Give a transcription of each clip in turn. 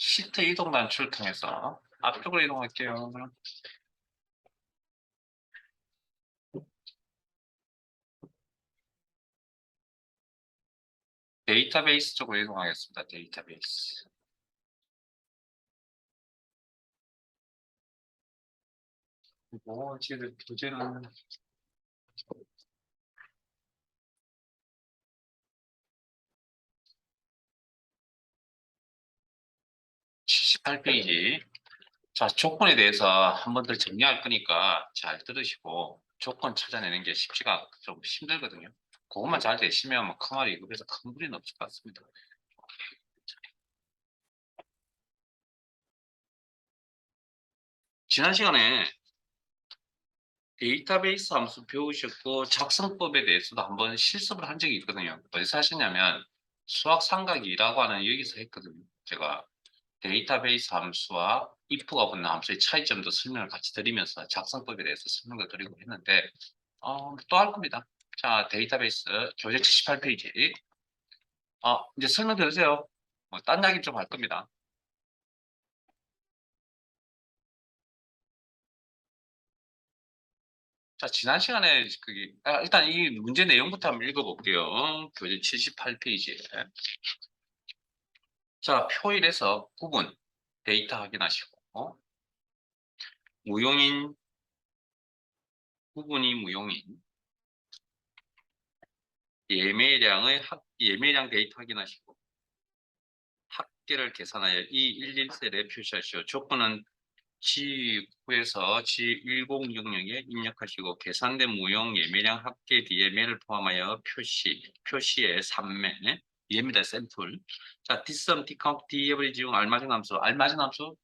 시트 이동 단추를 통해서 앞쪽으로 이동할게요. 데이터베이스 쪽으로 이동하겠습니다. 데이터베이스. 그리고 지금 교재는 78페이지. 자, 조건에 대해서 한 번 더 정리할 거니까 잘 들으시고 조건 찾아내는 게 쉽지가 좀 힘들거든요. 그것만 잘 되시면 뭐坑아리 그래서 큰 무리는 없을 것 같습니다. 지난 시간에 데이터베이스 함수 배우셨고 작성법에 대해서도 한번 실습을 한 적이 있거든요. 어디서 하셨냐면 수학 삼각이라고 하는 여기서 했거든요. 제가 데이터베이스 함수와 if가 붙는 함수의 차이점도 설명을 같이 드리면서 작성법에 대해서 설명을 드리고 했는데 또 할 겁니다. 자, 데이터베이스 교재 78페이지. 이제 설명 들으세요. 딴 이야기 좀 할 겁니다. 자, 지난 시간에 일단 이 문제 내용부터 한번 읽어볼게요. 교재 78페이지에. 자, 표일에서 구분, 데이터 확인하시고, 무용인, 구분이 무용인, 예매량 데이터 확인하시고, 합계를 계산하여 이 11셀에 표시하시오. 조건은 G9에서 G1066에 입력하시고 계산된 무용 예매량 합계 DML을 포함하여 표시의 3매, 얘입니다. 샘플. 자, 뒷섬, 디카운트, 디에버리지 중 알맞은 함수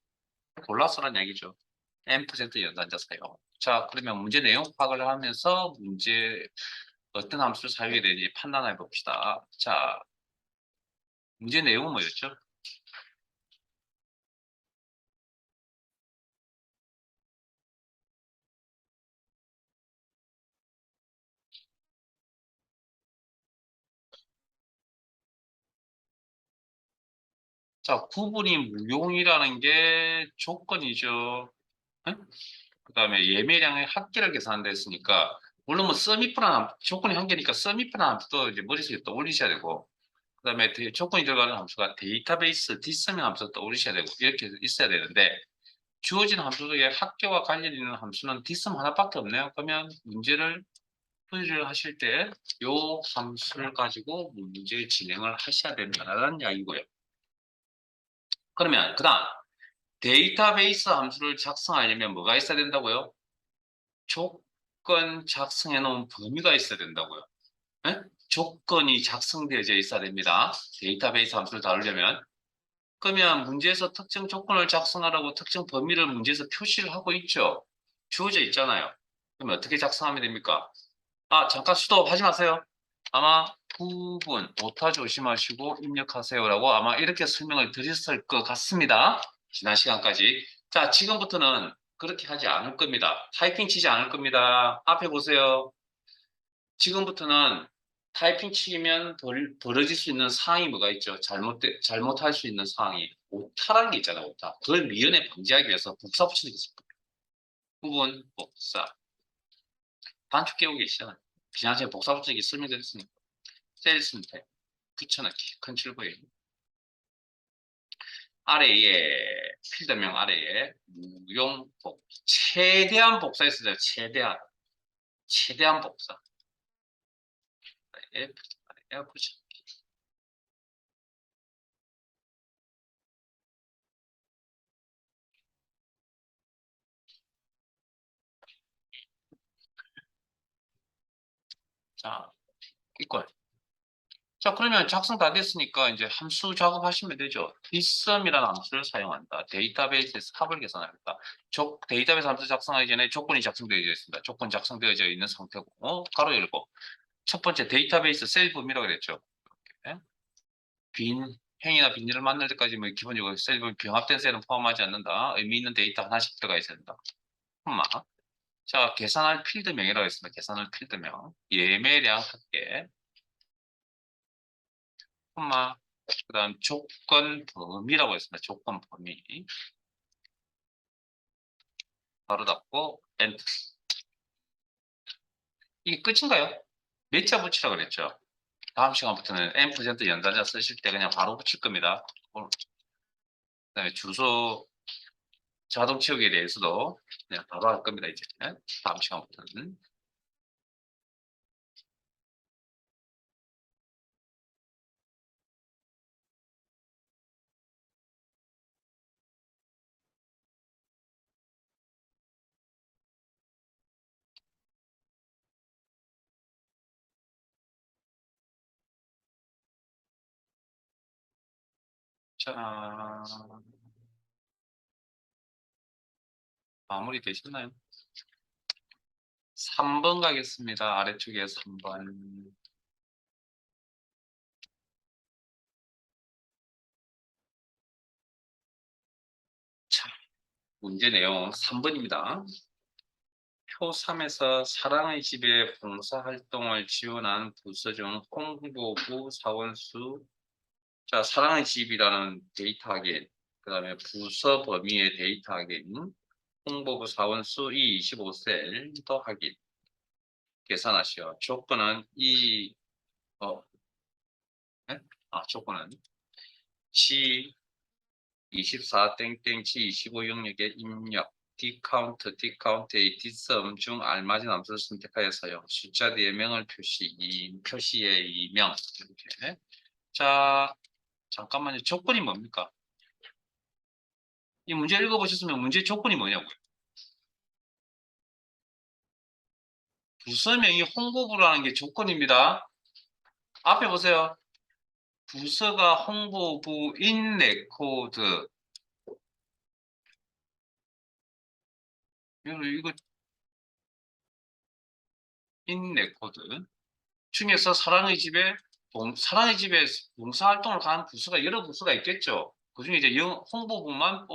골라서란 얘기죠. M% 연산자 사용. 자, 그러면 문제 내용 파악을 하면서 어떤 함수를 사용해야 되는지 판단해 봅시다. 자, 문제 내용은 뭐였죠? 자, 구분이 무용이라는 게 조건이죠. 그다음에 예매량의 합계를 계산한다 했으니까 물론 뭐 조건이 한 개니까 썸이프라는 함수도 이제 머릿속에 떠올리셔야 되고 그다음에 조건이 들어가는 함수가 데이터베이스 뒷섬의 함수도 떠올리셔야 되고 이렇게 있어야 되는데 주어진 함수 중에 합계와 관련 있는 함수는 뒷섬 하나밖에 없네요. 그러면 문제를 풀이를 하실 때 요 함수를 가지고 문제 진행을 하셔야 된다는 이야기고요. 그러면 그다음 데이터베이스 함수를 작성하려면 뭐가 있어야 된다고요? 조건 작성해 놓은 범위가 있어야 된다고요. 예? 조건이 작성되어져 있어야 됩니다. 데이터베이스 함수를 다루려면. 그러면 문제에서 특정 조건을 작성하라고 특정 범위를 문제에서 표시를 하고 있죠. 주어져 있잖아요. 그러면 어떻게 작성하면 됩니까? 잠깐 스톱 하지 마세요. 아마 부분, 오타 조심하시고 입력하세요라고 아마 이렇게 설명을 드렸을 것 같습니다. 지난 시간까지. 자, 지금부터는 그렇게 하지 않을 겁니다. 타이핑 치지 않을 겁니다. 앞에 보세요. 지금부터는 타이핑 치면 벌어질 수 있는 상황이 뭐가 있죠? 잘못할 수 있는 상황이 오타라는 게 있잖아요, 오타. 그걸 미연에 방지하기 위해서 복사 붙이는 게 있습니다. 부분, 복사. 단축 깨우고 계시잖아요. 지난주에 복사 붙이기 설명드렸으니까. 셀 선택, 붙여넣기, 컨트롤 V. 아래에, 필드명 아래에 무용복, 최대한 복사했어요. 최대한 복사. F, 붙여. 자, 이걸. 자, 그러면 작성 다 됐으니까 이제 함수 작업하시면 되죠. 뒷섬이라는 함수를 사용한다. 데이터베이스에서 합을 계산합니다. 데이터베이스 함수 작성하기 전에 조건이 작성되어 있습니다. 조건 작성되어져 있는 상태고, 가로 열고. 첫 번째 데이터베이스 셀 범위라고 그랬죠. 이렇게. 행이나 빈일을 만날 때까지 뭐 기본적으로 셀 범위, 병합된 셀은 포함하지 않는다. 의미 있는 데이터 하나씩 들어가 있어야 된다. 콤마. 자, 계산할 필드명이라고 했습니다. 계산할 필드명. 예매량 합계. 콤마. 그 다음 조건 범위라고 했습니다. 조건 범위. 바로 닫고 엔터. 이게 끝인가요? 몇 자 붙이라 그랬죠? 다음 시간부터는 n% 연산자 쓰실 때 그냥 바로 붙일 겁니다. 그다음에 주소 자동 채우기에 대해서도 그냥 바로 할 겁니다. 이제 다음 시간부터는. 자, 마무리 되셨나요? 3번 가겠습니다. 아래쪽에 3번. 자, 문제 내용 3번입니다. 표 3에서 사랑의 집에 봉사활동을 지원한 부서 중 홍보부 사원수. 자, 사랑의 집이라는 데이터 확인, 그 다음에 부서 범위의 데이터 확인, 홍보부 사원수 이 25셀 더하기 계산하시오. 조건은 어, 네? 조건은 G24 땡땡 G25 영역의 입력 디카운트의 뒷섬 중 알맞은 함수를 선택하여 사용. 숫자 뒤에 명을 표시의 이명 이렇게. 자, 잠깐만요. 조건이 뭡니까? 이 문제 읽어보셨으면 문제 조건이 뭐냐고요? 부서명이 홍보부라는 게 조건입니다. 앞에 보세요. 부서가 홍보부인 레코드. 이거 인 레코드 중에서 사랑의 집에 봉사활동을 가는 부서가 여러 부서가 있겠죠. 그중에 이제 홍보부만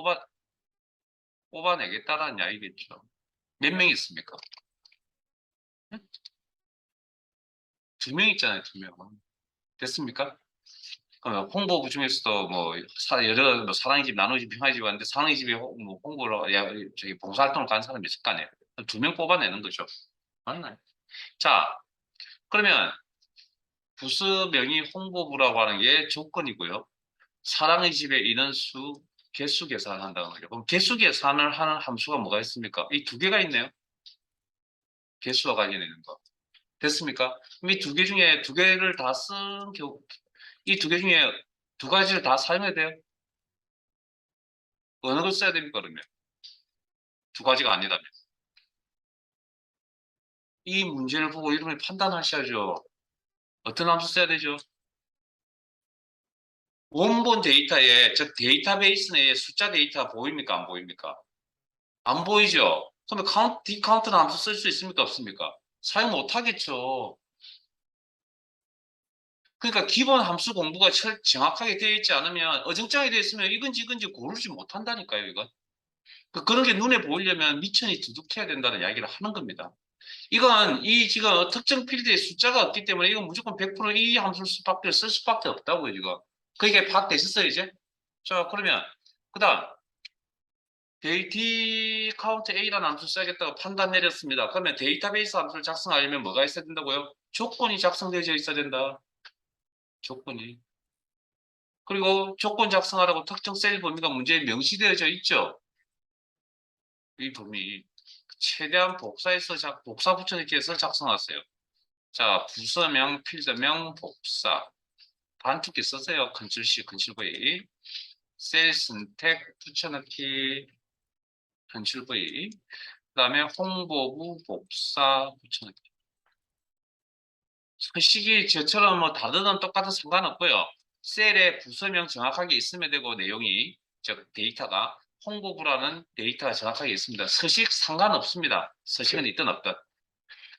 뽑아내겠다라는 이야기겠죠. 몇 명 있습니까? 두 명 있잖아요, 두 명. 됐습니까? 홍보부 중에서도 뭐 여러 뭐 사랑의 집, 나누의 집, 평화의 집 하는데 사랑의 집에 뭐 홍보를 저기 봉사활동을 가는 사람이 있을 거 아니에요. 두 명 뽑아내는 거죠. 맞나요? 자, 그러면 부서명이 홍보부라고 하는 게 조건이고요. 사랑의 집의 인원수 개수 계산을 한다는 거죠. 그럼 개수 계산을 하는 함수가 뭐가 있습니까? 이 두 개가 있네요. 개수와 관련있는 거. 됐습니까? 그럼 이 두 개 중에 두 개를 다 쓴 경우, 이 두 개 중에 두 가지를 다 사용해야 돼요? 어느 걸 써야 됩니까, 그러면? 두 가지가 아니라면. 이 문제를 보고 이름을 판단하셔야죠. 어떤 함수 써야 되죠? 원본 데이터에, 즉 데이터베이스 내에 숫자 데이터 보입니까? 안 보입니까? 안 보이죠? 그러면 디카운트는 함수 쓸 수 있습니까? 없습니까? 사용 못 하겠죠. 그러니까 기본 함수 공부가 정확하게 되어 있지 않으면 어정쩡하게 되어 있으면 이건지 고르지 못한다니까요, 이건. 그런 게 눈에 보이려면 미천이 두둑해야 된다는 이야기를 하는 겁니다. 이건 지금 특정 필드에 숫자가 없기 때문에 이건 무조건 100%이 함수를 쓸 수밖에 없다고요, 지금. 그게 파악되셨어요, 이제? 자, 그러면 그다음 데이터 카운트 A라는 함수 써야겠다고 판단 내렸습니다. 그러면 데이터베이스 함수를 작성하려면 뭐가 있어야 된다고요? 조건이 작성되어 있어야 된다. 조건이. 그리고 조건 작성하라고 특정 셀 범위가 문제에 명시되어져 있죠. 이 범위. 최대한 복사 붙여넣기 해서 작성하세요. 자, 부서명, 필드명, 복사. 단축키 쓰세요. 컨트롤 C, 컨트롤 V. 셀 선택, 붙여넣기, 컨트롤 V. 그 다음에 홍보부, 복사, 붙여넣기. 식이 저처럼 뭐 다르든 똑같은 상관없고요. 셀에 부서명 정확하게 있으면 되고 내용이 즉 데이터가 홍보부라는 데이터가 정확하게 있습니다. 서식 상관없습니다. 서식은 있든 없든.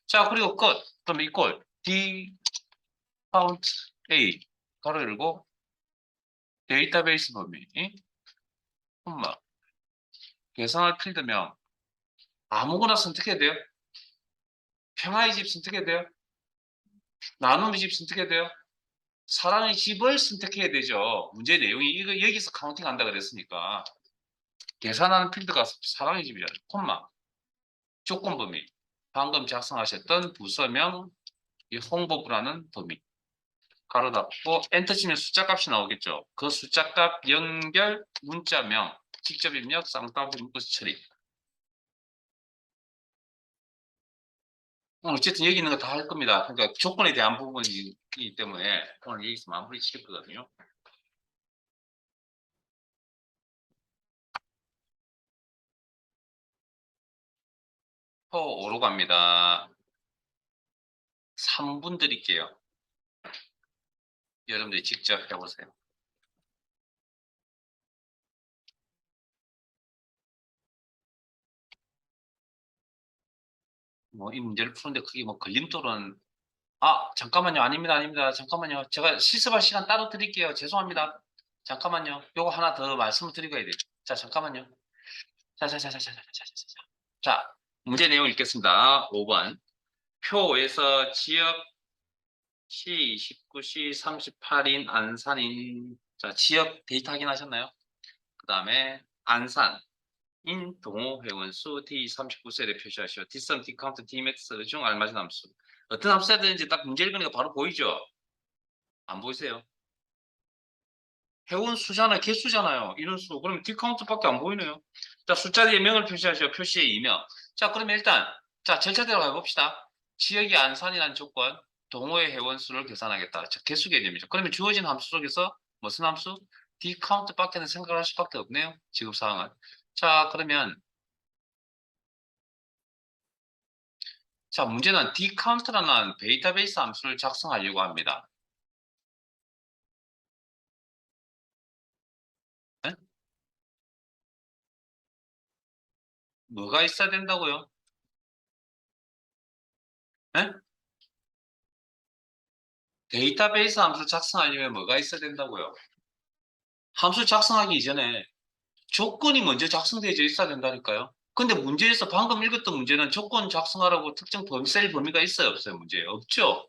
자, 그리고 끝. 그럼 이꼴 D count A 가로 열고 데이터베이스 범위 콤마 계산할 필드명 아무거나 선택해야 돼요. 평화의 집 선택해야 돼요. 나눔의 집 선택해야 돼요. 사랑의 집을 선택해야 되죠. 문제 내용이 이거 여기서 카운팅 한다 그랬으니까 계산하는 필드가 사랑의 집이잖아요. 콤마 조건 범위 방금 작성하셨던 부서명 이 홍보부라는 범위 가로 닫고 엔터 치면 숫자 값이 나오겠죠. 그 숫자 값 연결 문자명 직접 입력 쌍따옴표 묶어서 처리. 어쨌든 여기 있는 거 다 할 겁니다. 그러니까 조건에 대한 부분이기 때문에 오늘 여기서 마무리 짓거든요. 호 5로 갑니다. 3분 드릴게요. 여러분들이 직접 해보세요. 뭐 이 문제를 푸는데 그게 뭐 걸림돌은 잠깐만요. 아닙니다. 아닙니다. 잠깐만요. 제가 실습할 시간 따로 드릴게요. 죄송합니다. 잠깐만요. 요거 하나 더 말씀을 드리고 해야 돼요. 자, 잠깐만요. 자자자자자자자자자. 자, 문제 내용 읽겠습니다. 5번. 표에서 지역 시 29시 38인 안산인 자, 지역 데이터 확인하셨나요? 그 다음에 안산 인 동호 회원수 D39셀에 표시하시오. 뒷선 D카운트 D맥스 중 알맞은 함수. 어떤 함수야 되는지 딱 문제 읽으니까 바로 보이죠? 안 보이세요? 회원 수잖아요. 개수잖아요. 인원수. 그러면 D카운트밖에 안 보이네요. 자, 숫자 뒤에 명을 표시하시오. 표시의 이명. 자, 그러면 일단 자, 절차대로 가봅시다. 지역이 안산이라는 조건, 동호회 회원수를 계산하겠다. 자, 개수 개념이죠. 그러면 주어진 함수 속에서 무슨 함수? D카운트밖에는 생각할 수밖에 없네요. 지급 사항은. 자, 그러면 자, 문제는 D카운트라는 데이터베이스 함수를 작성하려고 합니다. 네? 뭐가 있어야 된다고요? 네? 데이터베이스 함수 작성하려면 뭐가 있어야 된다고요? 함수 작성하기 이전에 조건이 먼저 작성되어 있어야 된다니까요. 근데 문제에서 방금 읽었던 문제는 조건 작성하라고 특정 셀 범위가 있어요, 없어요? 문제 없죠?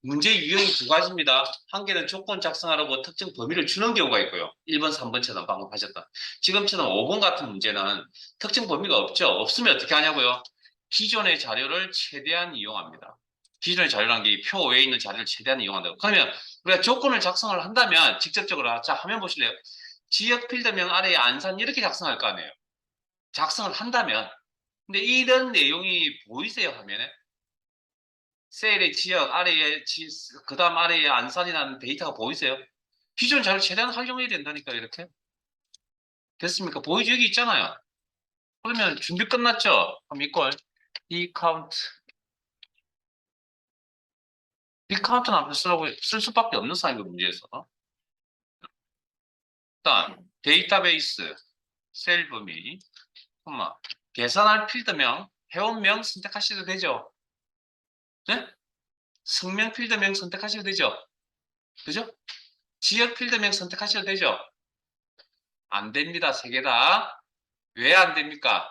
문제 유형이 두 가지입니다. 한 개는 조건 작성하라고 특정 범위를 주는 경우가 있고요. 1번, 3번처럼 방금 하셨다. 지금처럼 5번 같은 문제는 특정 범위가 없죠. 없으면 어떻게 하냐고요? 기존의 자료를 최대한 이용합니다. 기존의 자료라는 게 표 외에 있는 자료를 최대한 이용한다고. 그러면 우리가 조건을 작성을 한다면 직접적으로 자 화면 보실래요? 지역 필드명 아래에 안산 이렇게 작성할 거 아니에요. 작성을 한다면 근데 이런 내용이 보이세요 화면에? 셀의 지역 아래에 그 다음 아래에 안산이라는 데이터가 보이세요? 기존 자료 최대한 활용해야 된다니까 이렇게 됐습니까? 보이죠? 여기 있잖아요. 그러면 준비 끝났죠? 그럼 이걸 D카운트 D카운트는 앞에 쓰라고 쓸 수밖에 없는 상황이 문제에서 일단 데이터베이스 셀 범위 계산할 필드명 회원명 선택하셔도 되죠? 네? 성명 필드명 선택하셔도 되죠? 그죠? 지역 필드명 선택하셔도 되죠? 안 됩니다. 세 개 다. 왜 안 됩니까?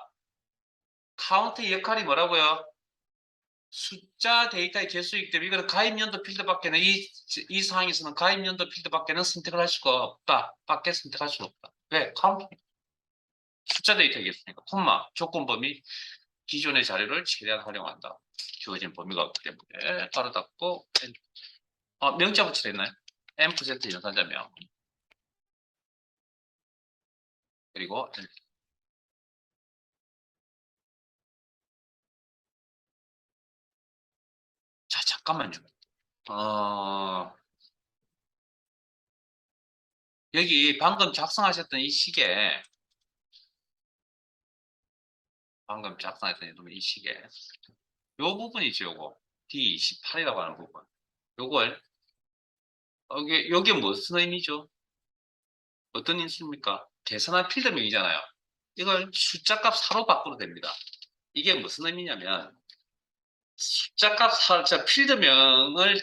카운트의 역할이 뭐라고요? 숫자 데이터의 개수이기 때문에 이거는 가입연도 필드밖에는 이 상황에서는 가입연도 필드밖에는 선택을 할 수가 없다. 밖에 선택할 수가 없다. 왜? 카운트 숫자 데이터겠습니까? 콤마 조건 범위 기존의 자료를 최대한 활용한다. 주어진 범위가 없기 때문에 바로 닫고 명자 붙여 있나요? M% 연산자명 그리고 자 잠깐만요. 여기 방금 작성하셨던 이 시계 방금 작성했던 이 시계 요 부분이죠. 요거 D28이라고 하는 부분 요걸 여기 무슨 의미죠? 어떤 인수입니까? 계산한 필드명이잖아요. 이걸 숫자값 4로 바꿔도 됩니다. 이게 무슨 의미냐면 숫자값 필드명을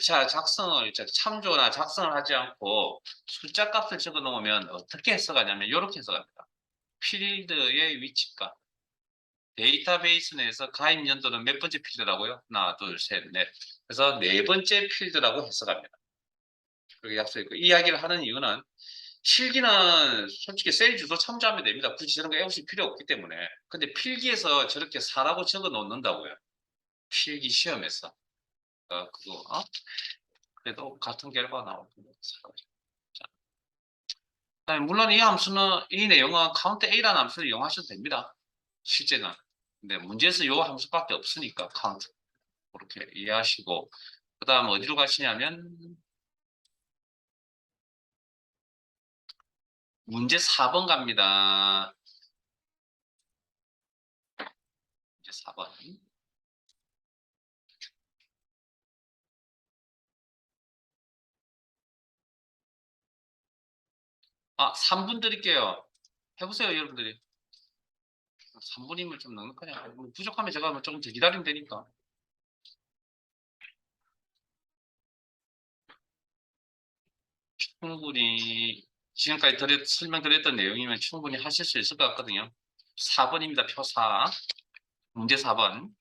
참조나 작성을 하지 않고 숫자값을 적어 놓으면 어떻게 해석하냐면 이렇게 해석합니다. 필드의 위치값. 데이터베이스 내에서 가입 연도는 몇 번째 필드라고요? 하나, 둘, 셋, 넷. 그래서 네 번째 필드라고 해석합니다. 그렇게 약속했고, 이 이야기를 하는 이유는 실기는 솔직히 셀 주소 참조하면 됩니다. 굳이 저런 거 외우실 필요 없기 때문에. 근데 필기에서 저렇게 사라고 적어 놓는다고요. 필기 시험에서. 그거, 그래도 같은 결과가 나오고. 물론 이 함수는, 이 내용은 카운트 A라는 함수를 이용하셔도 됩니다. 실제는. 근데 문제에서 요 함수밖에 없으니까 카운트. 그렇게 이해하시고. 그 다음 어디로 가시냐면, 문제 4번 갑니다. 문제 4번. 3분 드릴게요. 해보세요, 여러분들이. 3분이면 좀 넉넉하냐. 뭐 부족하면 제가 뭐 조금 더 기다리면 되니까. 충분히, 지금까지 설명드렸던 내용이면 충분히 하실 수 있을 것 같거든요. 4번입니다, 표 4. 문제 4번.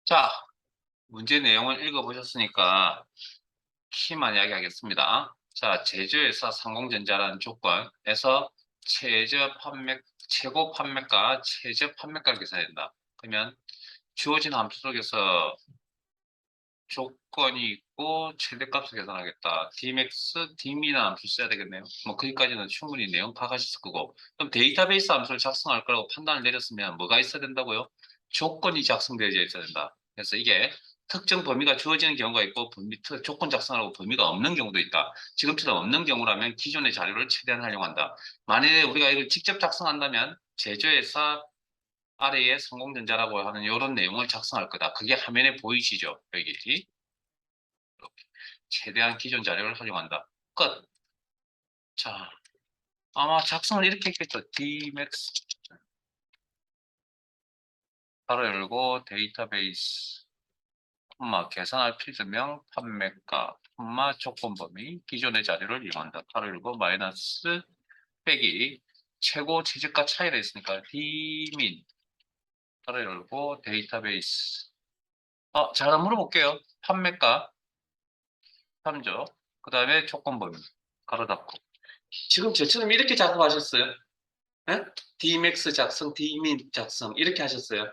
자, 문제 내용을 읽어보셨으니까 키만 이야기하겠습니다. 자, 제조회사 상공전자라는 조건에서 최고 판매가, 최저 판매가를 계산된다. 그러면 주어진 함수 속에서 조건이 있고 최대값을 계산하겠다. Dmax, Dmin이라는 함수 써야 되겠네요. 뭐 거기까지는 충분히 내용 파악하셨을 거고. 그럼 데이터베이스 함수를 작성할 거라고 판단을 내렸으면 뭐가 있어야 된다고요? 조건이 작성되어 있어야 된다. 그래서 이게 특정 범위가 주어지는 경우가 있고 조건 작성하고 범위가 없는 경우도 있다. 지금처럼 없는 경우라면 기존의 자료를 최대한 활용한다. 만약에 우리가 이걸 직접 작성한다면 제조회사 아래에 성공전자라고 하는 이런 내용을 작성할 거다. 그게 화면에 보이시죠? 여기. 이렇게. 최대한 기존 자료를 활용한다. 끝. 자, 아마 작성을 이렇게 했겠죠. Dmax. 바로 열고 데이터베이스. 계산할 필드명, 판매가, 조건 범위, 기존의 자료를 이용한다. 바로 열고 마이너스 빼기 최고 최저가 차이가 있으니까 Dmin. 바로 열고 데이터베이스. 자, 하나 물어볼게요. 판매가 3조. 그 다음에 조건 범위. 가로 닫고. 지금 저처럼 이렇게 작업하셨어요? 예? Dmax 작성, Dmin 작성 이렇게 하셨어요.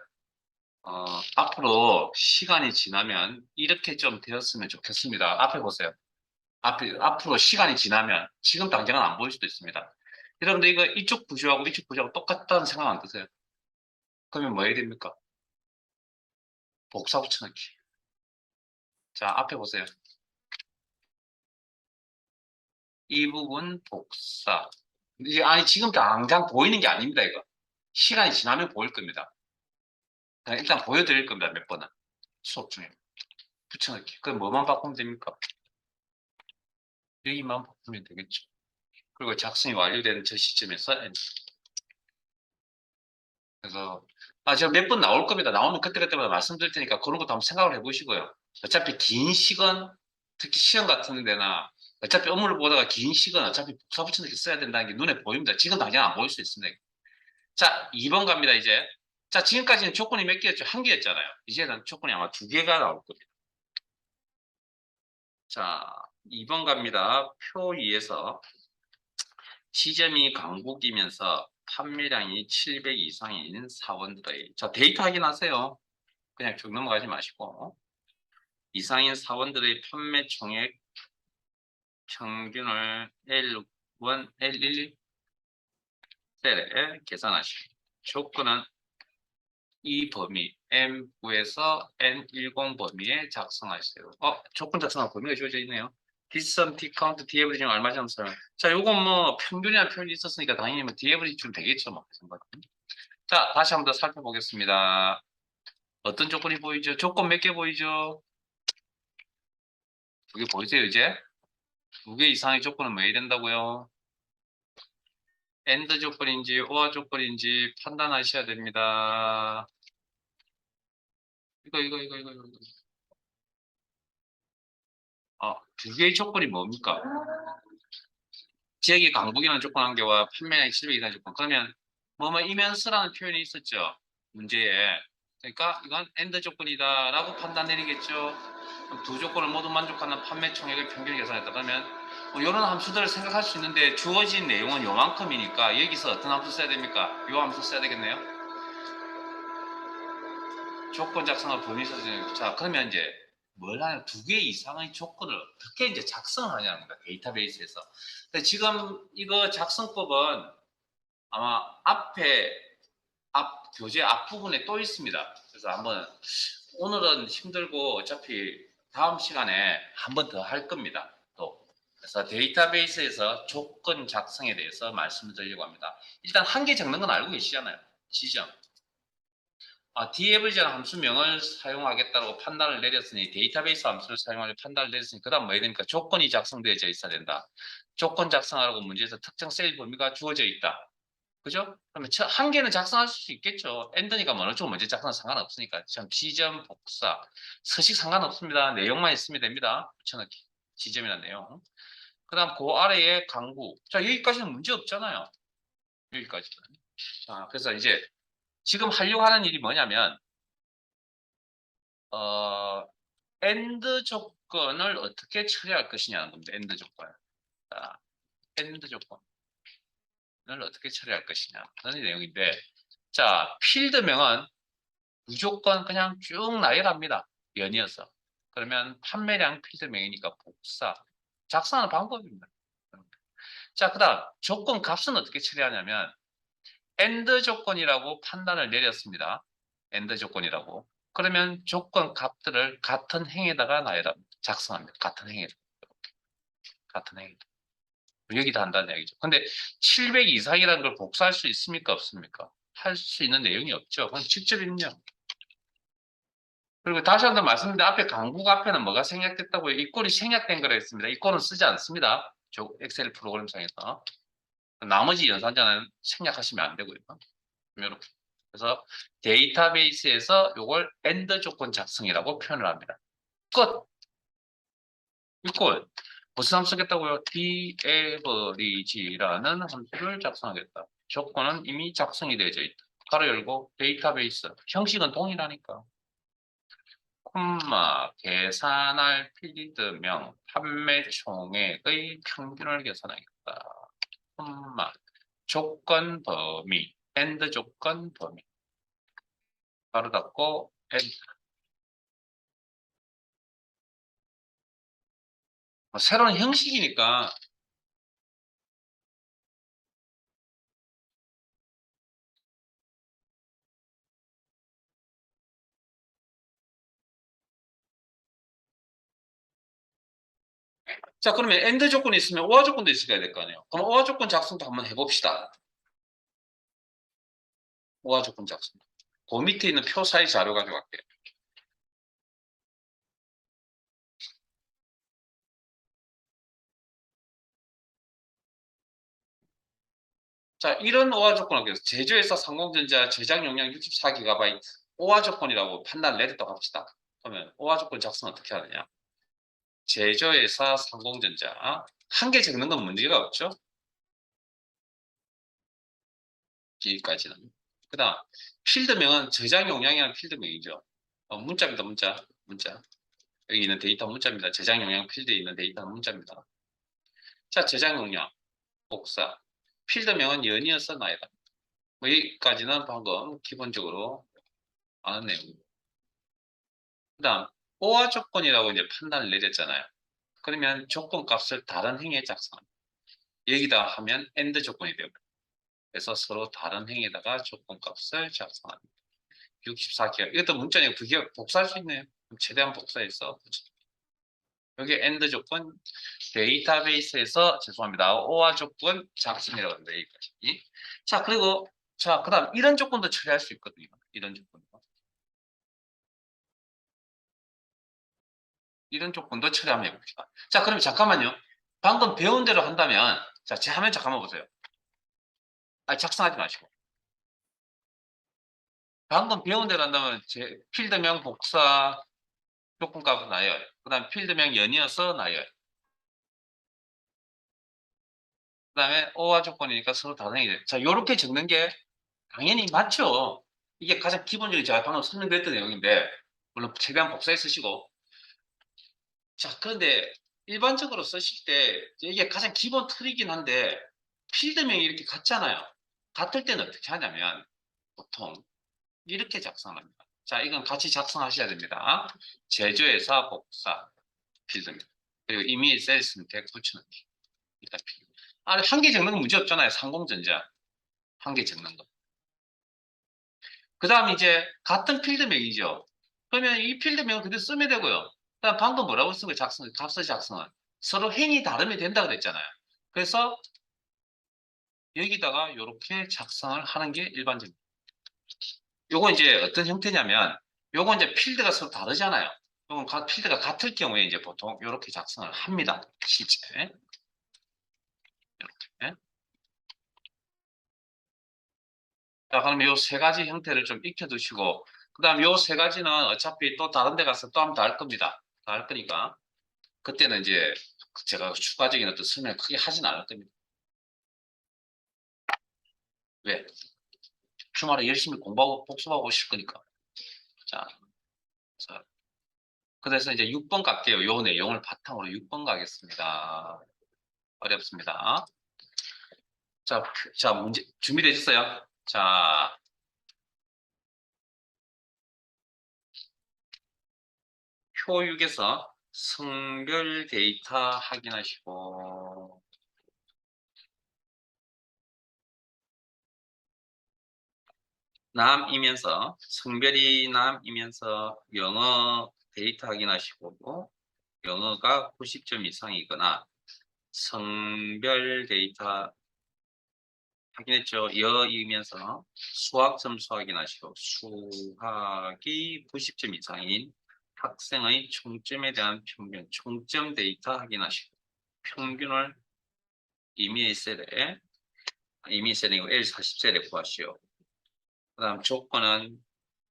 앞으로 시간이 지나면 이렇게 좀 되었으면 좋겠습니다. 앞에 보세요. 앞으로 시간이 지나면 지금 당장은 안 보일 수도 있습니다. 여러분들 이거 이쪽 구조하고 이쪽 구조하고 똑같다는 생각 안 드세요? 그러면 뭐 해야 됩니까? 복사 붙여넣기. 자, 앞에 보세요. 이 부분 복사. 아니, 지금 당장 보이는 게 아닙니다, 이거. 시간이 지나면 보일 겁니다. 일단 보여드릴 겁니다, 몇 번은. 수업 중에. 붙여넣기. 그럼 뭐만 바꾸면 됩니까? 여기만 바꾸면 되겠죠. 그리고 작성이 완료되는 저 시점에서 그래서 제가 몇 번 나올 겁니다. 나오면 그때그때마다 말씀드릴 테니까 그런 것도 한번 생각을 해보시고요. 어차피 긴 시간, 특히 시험 같은 데나 어차피 업무를 보다가 긴 시간 어차피 복사 붙여넣기 써야 된다는 게 눈에 보입니다. 지금 당장 안 보일 수 있습니다. 자, 2번 갑니다, 이제. 자, 지금까지는 조건이 몇 개였죠? 한 개였잖아요. 이제는 조건이 아마 두 개가 나올 겁니다. 자, 2번 갑니다. 표 2에서 시점이 강북이면서 판매량이 700 이상인 사원들의 자 데이터 확인하세요. 그냥 쭉 넘어가지 마시고 이상인 사원들의 판매 총액 평균을 L1, L1 셀에 계산하시고 조건은 이 범위 M9에서 N10 범위에 작성하세요. 조건 작성한 범위가 주어져 있네요. 디썸, 디카운트, 디에브리지 중 얼마 점수. 자, 요건 뭐 평균이라는 표현이 있었으니까 당연히 뭐 디에브리지 좀 되겠죠, 뭐. 자, 다시 한번 더 살펴보겠습니다. 어떤 조건이 보이죠? 조건 몇 개 보이죠? 두 개 보이세요, 이제? 두 개 이상의 조건은 뭐 해야 된다고요? AND 조건인지 OR 조건인지 판단하셔야 됩니다. 이거. 두 개의 조건이 뭡니까? 지역이 강북이라는 조건 한 개와 판매량이 700이라는 조건. 그러면 이면서라는 표현이 있었죠. 문제에. 그러니까 이건 AND 조건이다라고 판단 내리겠죠. 두 조건을 모두 만족하는 판매 총액을 평균 계산했다. 그러면 이런 함수들을 생각할 수 있는데 주어진 내용은 요만큼이니까 여기서 어떤 함수 써야 됩니까? 요 함수 써야 되겠네요. 조건 작성과 범위 설정. 자, 그러면 이제 뭘 하냐? 두 개 이상의 조건을 어떻게 이제 작성하냐입니다. 데이터베이스에서. 근데 지금 이거 작성법은 아마 교재 앞부분에 또 있습니다. 그래서 한번 오늘은 힘들고 어차피 다음 시간에 한 번 더 할 겁니다. 또. 그래서 데이터베이스에서 조건 작성에 대해서 말씀을 드리려고 합니다. 일단 한 개 적는 건 알고 계시잖아요. 지점. 디에브리지 함수명을 사용하겠다고 판단을 내렸으니 데이터베이스 함수를 사용하려 판단을 내렸으니 그 다음 뭐 해야 됩니까? 조건이 작성되어져 있어야 된다. 조건 작성하라고 문제에서 특정 셀 범위가 주어져 있다. 그죠? 그러면 한 개는 작성할 수 있겠죠. 엔드니까 어느 쪽 먼저 작성은 상관없으니까. 지점, 복사, 서식 상관없습니다. 내용만 있으면 됩니다. 붙여넣기. 지점이나 내용. 그 다음 그 아래에 강구. 자, 여기까지는 문제 없잖아요. 여기까지는. 자, 그래서 이제 지금 하려고 하는 일이 뭐냐면 AND 조건을 어떻게 처리할 것이냐는 겁니다. AND 조건. 자, AND 조건을 어떻게 처리할 것이냐 하는 내용인데, 자, 필드명은 무조건 그냥 쭉 나열합니다. 연이어서. 그러면 판매량 필드명이니까 복사. 작성하는 방법입니다. 자, 그 다음 조건 값은 어떻게 처리하냐면 AND 조건이라고 판단을 내렸습니다. AND 조건이라고. 그러면 조건 값들을 같은 행에다가 나열합니다. 작성합니다. 같은 행에. 같은 행에. 여기다 한다는 얘기죠. 근데 700 이상이라는 걸 복사할 수 있습니까? 없습니까? 할 수 있는 내용이 없죠. 그럼 직접 입력. 그리고 다시 한 번 말씀드리는데 앞에 강국 앞에는 뭐가 생략됐다고요? 이 꼴이 생략된 거라 했습니다. 이 꼴은 쓰지 않습니다. 엑셀 프로그램상에서. 나머지 연산자는 생략하시면 안 되고요. 이렇게. 그래서 데이터베이스에서 이걸 AND 조건 작성이라고 표현을 합니다. 끝! 이 꼴. 무슨 함수 쓰겠다고요? deaverage라는 함수를 작성하겠다. 조건은 이미 작성이 되어져 있다. 가로 열고 데이터베이스. 형식은 동일하니까. 콤마 계산할 필드명 판매 총액의 평균을 계산하겠다. 콤마 조건 범위 AND 조건 범위 바로 닫고 AND. 새로운 형식이니까 자 그러면 AND 조건이 있으면 OR 조건도 있어야 될 거 아니에요. 그럼 OR 조건 작성도 한번 해봅시다. OR 조건 작성. 그 밑에 있는 표 사이 자료 가져갈게요. 자, 이런 OR 조건을 하겠습니다. 제조회사 상공전자 제작 용량 64GB OR 조건이라고 판단을 내렸다고 합시다. 그러면 OR 조건 작성 어떻게 하느냐? 제조회사 상공전자 한 개 적는 건 문제가 없죠? 여기까지는. 그 다음 필드명은 저장 용량이라는 필드명이죠. 문자입니다. 문자. 여기 있는 데이터 문자입니다. 저장 용량 필드에 있는 데이터 문자입니다. 자, 저장 용량 복사 필드명은 연이어서 나야 됩니다. 뭐 여기까지는 방금 기본적으로 아는 내용입니다. 그 다음 OR 조건이라고 이제 판단을 내렸잖아요. 그러면 조건 값을 다른 행에 작성합니다. 여기다 하면 AND 조건이 되고 그래서 서로 다른 행에다가 조건 값을 작성합니다. 64기가 이것도 문자니까 두 개가 복사할 수 있네요. 최대한 복사해서 여기 AND 조건 데이터베이스에서 죄송합니다. OR 조건 작성이라고 합니다. 여기까지. 자 그리고 자 그다음 이런 조건도 처리할 수 있거든요. 이런 조건도 처리 한번 해봅시다. 자 그럼 잠깐만요. 방금 배운 대로 한다면 자 제 화면 잠깐만 보세요. 작성하지 마시고 방금 배운 대로 한다면 제 필드명 복사 조건값은 나열 그 다음 필드명 연이어서 나열 그 다음에 OR 조건이니까 서로 다르게 돼. 자 요렇게 적는 게 당연히 맞죠. 이게 가장 기본적인 제가 방금 설명드렸던 내용인데 물론 최대한 복사해 쓰시고 자 그런데 일반적으로 쓰실 때 이게 가장 기본 틀이긴 한데 필드명이 이렇게 같잖아요. 같을 때는 어떻게 하냐면 보통 이렇게 작성합니다. 자 이건 같이 작성하셔야 됩니다. 제조회사 복사 필드명 그리고 이미 셀 선택 붙여넣기 일단 필드. 한 개 적는 건 문제 없잖아요. 상공전자 한 개 적는 거. 그 다음 이제 같은 필드명이죠. 그러면 이 필드명을 그대로 쓰면 되고요. 그다음 방금 뭐라고 쓴 거예요? 작성, 값의 작성은 서로 행이 다르면 된다고 그랬잖아요. 그래서 여기다가 이렇게 작성을 하는 게 일반적입니다. 요거 이제 어떤 형태냐면 요거 이제 필드가 서로 다르잖아요. 요건 필드가 같을 경우에 이제 보통 이렇게 작성을 합니다. 실제 이렇게. 자, 그럼 요 세 가지 형태를 좀 익혀두시고 그다음 요 세 가지는 어차피 또 다른 데 가서 또 한번 더 할 겁니다. 더 할 거니까 그때는 이제 제가 추가적인 어떤 설명을 크게 하진 않을 겁니다. 왜? 주말에 열심히 공부하고 복습하고 오실 거니까. 자, 자 그래서 이제 6번 갈게요. 요 내용을 바탕으로 6번 가겠습니다. 어렵습니다. 자, 문제 준비되셨어요? 자, 표 6에서 성별 데이터 확인하시고, 남이면서, 성별이 남이면서 영어 데이터 확인하시고, 영어가 90점 이상이거나, 성별 데이터 확인했죠. 여이면서 수학 점수 확인하시고 수학이 90점 이상인 학생의 총점에 대한 평균, 총점 데이터 확인하시고 평균을 이미의 셀에 이미의 셀이고 L40셀에 구하시오. 그 다음 조건은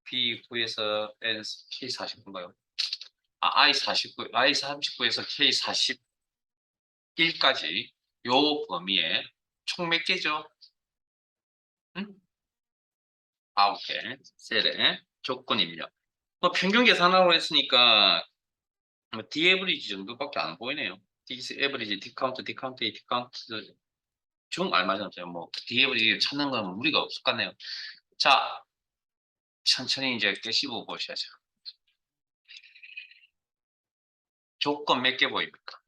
B9에서 K49인가요? I49, I39에서 K41까지 요 범위에 총 몇 개죠? 응? 9개 셀의 조건 입력. 뭐 평균 계산하라고 했으니까 뭐 디에브리지 정도밖에 안 보이네요. 디에브리지, 디카운트, 디카운트, 디카운트 중 알맞은 뭐 디에브리지 찾는 건 무리가 없을 것 같네요. 자, 천천히 이제 깨시고 보셔야죠. 조건 몇 개 보입니까?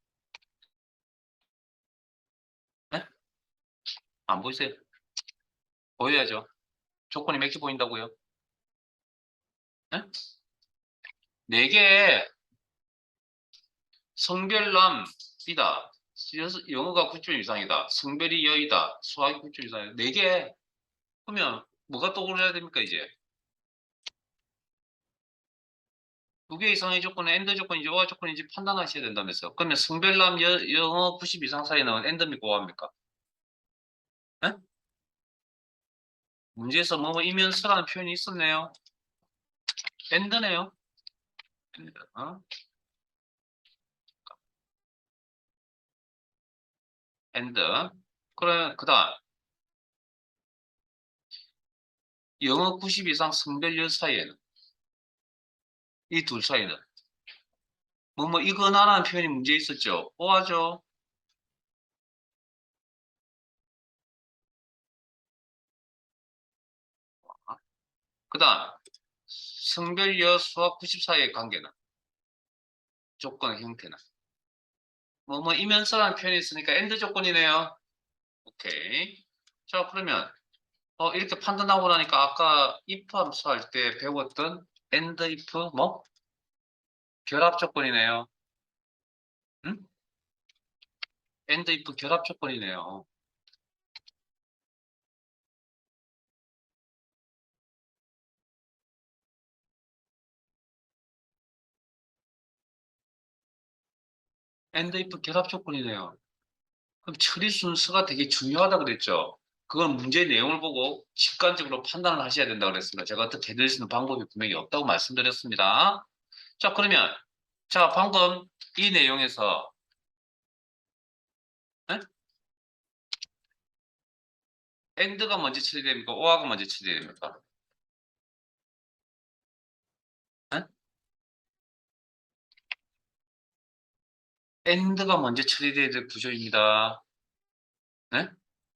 네? 안 보이세요? 보여야죠. 조건이 몇 개 보인다고요? 네? 4개 성별남이다. 영어가 9점 이상이다. 성별이 여이다. 수학이 9점 이상이다. 4개 그러면 뭐가 떠올려야 됩니까 이제? 2개 이상의 조건은 엔드 조건인지 오화 조건인지 판단하셔야 된다면서요. 그러면 성별남 영어 90 이상 사이는 엔드입니까 오화입니까? 네? 문제에서 뭐 이면서라는 표현이 있었네요. 엔드네요. 엔드. 어? 엔드. 그래 그다음 영어 90 이상 성별 여 사이에는 이 둘 사이는 이거나라는 표현이 문제 있었죠. 오화죠. 그다음 성별 여 수학 90 사이의 관계는 조건 형태는 이면서라는 표현이 있으니까 엔드 조건이네요. 오케이. 자 그러면 이렇게 판단하고 나니까 아까 if 함수 할 때 배웠던 and if 결합 조건이네요. 응? and if 결합 조건이네요. and if 결합 조건이네요. 그럼 처리 순서가 되게 중요하다 그랬죠. 그건 문제 내용을 보고 직관적으로 판단을 하셔야 된다고 그랬습니다. 제가 어떻게 해낼 수 있는 방법이 분명히 없다고 말씀드렸습니다. 자, 그러면 자, 방금 이 내용에서 에? and가 먼저 처리됩니까? or가 먼저 처리됩니까? 에? and가 먼저 처리돼야 될 구조입니다. 네?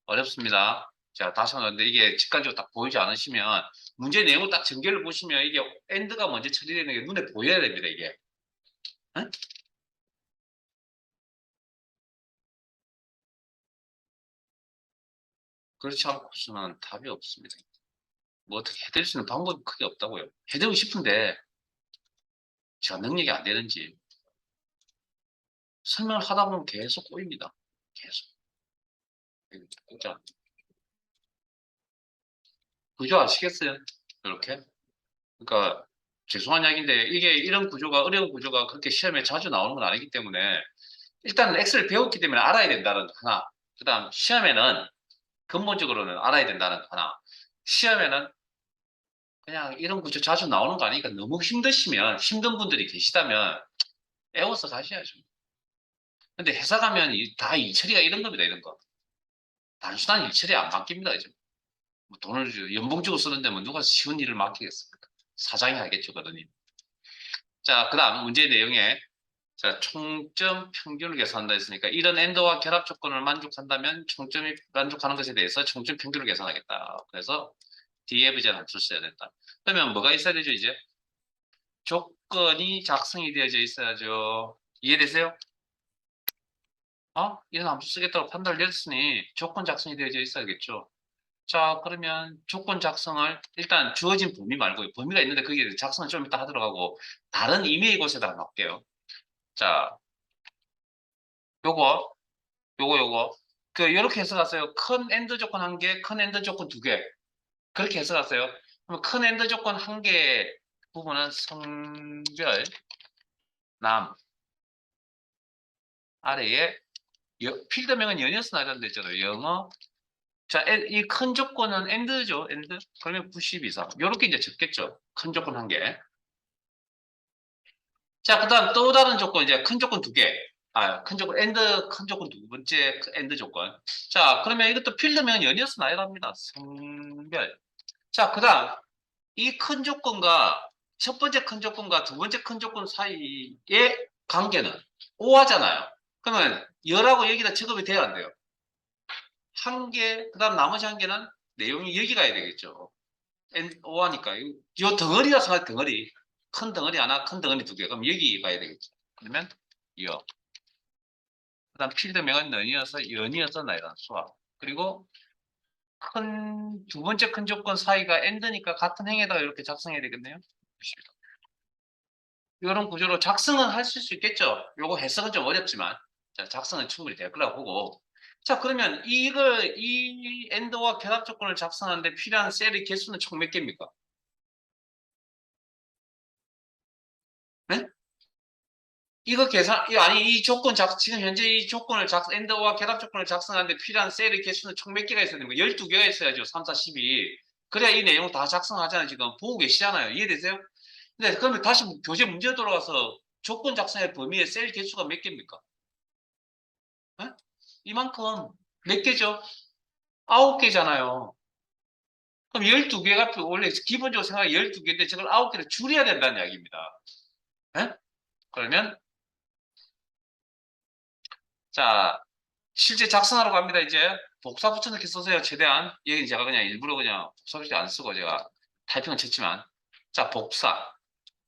어렵습니다. 자, 다시 한번 근데 이게 직관적으로 딱 보이지 않으시면 문제 내용을 딱 전개를 보시면 이게 엔드가 먼저 처리되는 게 눈에 보여야 됩니다, 이게. 응? 그렇지 않고서는 답이 없습니다. 뭐 어떻게 해드릴 수 있는 방법이 크게 없다고요. 해드리고 싶은데 제가 능력이 안 되는지 설명을 하다 보면 계속 꼬입니다. 계속. 진짜 구조 아시겠어요? 이렇게? 그러니까 죄송한 이야기인데 이게 이런 구조가 어려운 구조가 그렇게 시험에 자주 나오는 건 아니기 때문에 일단 엑셀 배웠기 때문에 알아야 된다는 거 하나. 그다음 시험에는 근본적으로는 알아야 된다는 거 하나. 시험에는 그냥 이런 구조 자주 나오는 거 아니니까 너무 힘드시면 힘든 분들이 계시다면 애워서 가셔야죠. 근데 회사 가면 다 일처리가 이런 겁니다. 이런 거. 단순한 일처리 안 맡깁니다. 이제. 뭐 돈을 연봉 주고 쓰는데 뭐 누가 쉬운 일을 맡기겠습니까? 사장이 하겠죠, 그러니. 자, 그 다음 문제 내용에 자, 총점 평균을 계산한다 했으니까 이런 엔드와 결합 조건을 만족한다면 총점이 만족하는 것에 대해서 총점 평균을 계산하겠다. 그래서 디에브제 함수를 써야 된다. 그러면 뭐가 있어야 되죠, 이제? 조건이 작성이 되어져 있어야죠. 이해되세요? 이런 함수 쓰겠다고 판단을 내렸으니 조건 작성이 되어져 있어야겠죠. 자, 그러면 조건 작성을 일단 주어진 범위 말고 범위가 있는데 거기에 작성을 좀 이따 하도록 하고 다른 이메일 곳에다가 넣을게요. 자, 요거, 요거. 요렇게 해석하세요. 큰 엔드 조건 한 개, 큰 엔드 조건 두 개. 그렇게 해석하세요. 그럼 큰 엔드 조건 한 개 부분은 성별, 남, 아래에 필드명은 연이어서 나열한다 했잖아요. 영어. 자, 이 큰 조건은 엔드죠. 엔드. 그러면 90 이상. 요렇게 이제 적겠죠. 큰 조건 한 개. 자, 그 다음 또 다른 조건, 이제 큰 조건 두 개. 큰 조건, 큰 조건 두 번째 엔드 조건. 자, 그러면 이것도 필드면 연이어서 나열합니다. 성별. 자, 그 다음, 이 큰 조건과 첫 번째 큰 조건과 두 번째 큰 조건 사이의 관계는 오하잖아요. 그러면 열하고 여기다 직업이 돼야 안 돼요. 한 개, 그 다음 나머지 한 개는 내용이 여기 가야 되겠죠. 오하니까. 요 덩어리라 생각해, 덩어리. 큰 덩어리 하나, 큰 덩어리 두 개. 그럼 여기 가야 되겠죠. 그러면 요. 그 다음 필드명은 연이어서 나이란 수학. 그리고 두 번째 큰 조건 사이가 엔드니까 같은 행에다가 이렇게 작성해야 되겠네요. 이런 구조로 작성은 하실 수 있겠죠. 요거 해석은 좀 어렵지만 자, 작성은 충분히 될 거라고 보고 자 그러면 이 엔드와 결합 조건을 작성하는데 필요한 셀의 개수는 총 몇 개입니까? 네? 이 조건 지금 현재 엔드와 결합 조건을 작성하는데 필요한 셀의 개수는 총 몇 개가 있어야 됩니까? 12개가 있어야죠. 3, 4, 12. 그래야 이 내용 다 작성하잖아요. 지금 보고 계시잖아요. 이해되세요? 네, 그러면 다시 교재 문제 돌아가서 조건 작성의 범위의 셀 개수가 몇 개입니까? 네? 이만큼 몇 개죠? 9개잖아요. 그럼 12개가 원래 기본적으로 생각이 12개인데 저걸 9개를 줄여야 된다는 이야기입니다. 네? 그러면 자 실제 작성하러 갑니다. 이제 복사 붙여넣기 써서요. 최대한 여기 제가 그냥 일부러 그냥 복사 붙이 안 쓰고 제가 타이핑을 쳤지만 자 복사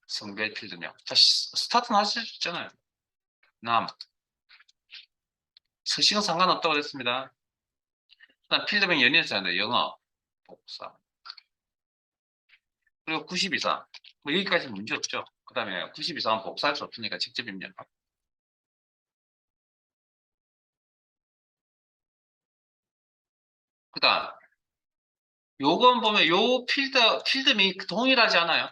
성별 필드명 다시 스타트는 하실 수 있잖아요. 남 서식은 상관없다고 그랬습니다. 일단 필드명 연이었잖아요. 영어 복사 그리고 90 이상 뭐 여기까지 문제 없죠. 그 다음에 90 이상은 복사할 수 없으니까 직접 입력. 그 다음 요건 보면 요 필드명이 동일하지 않아요?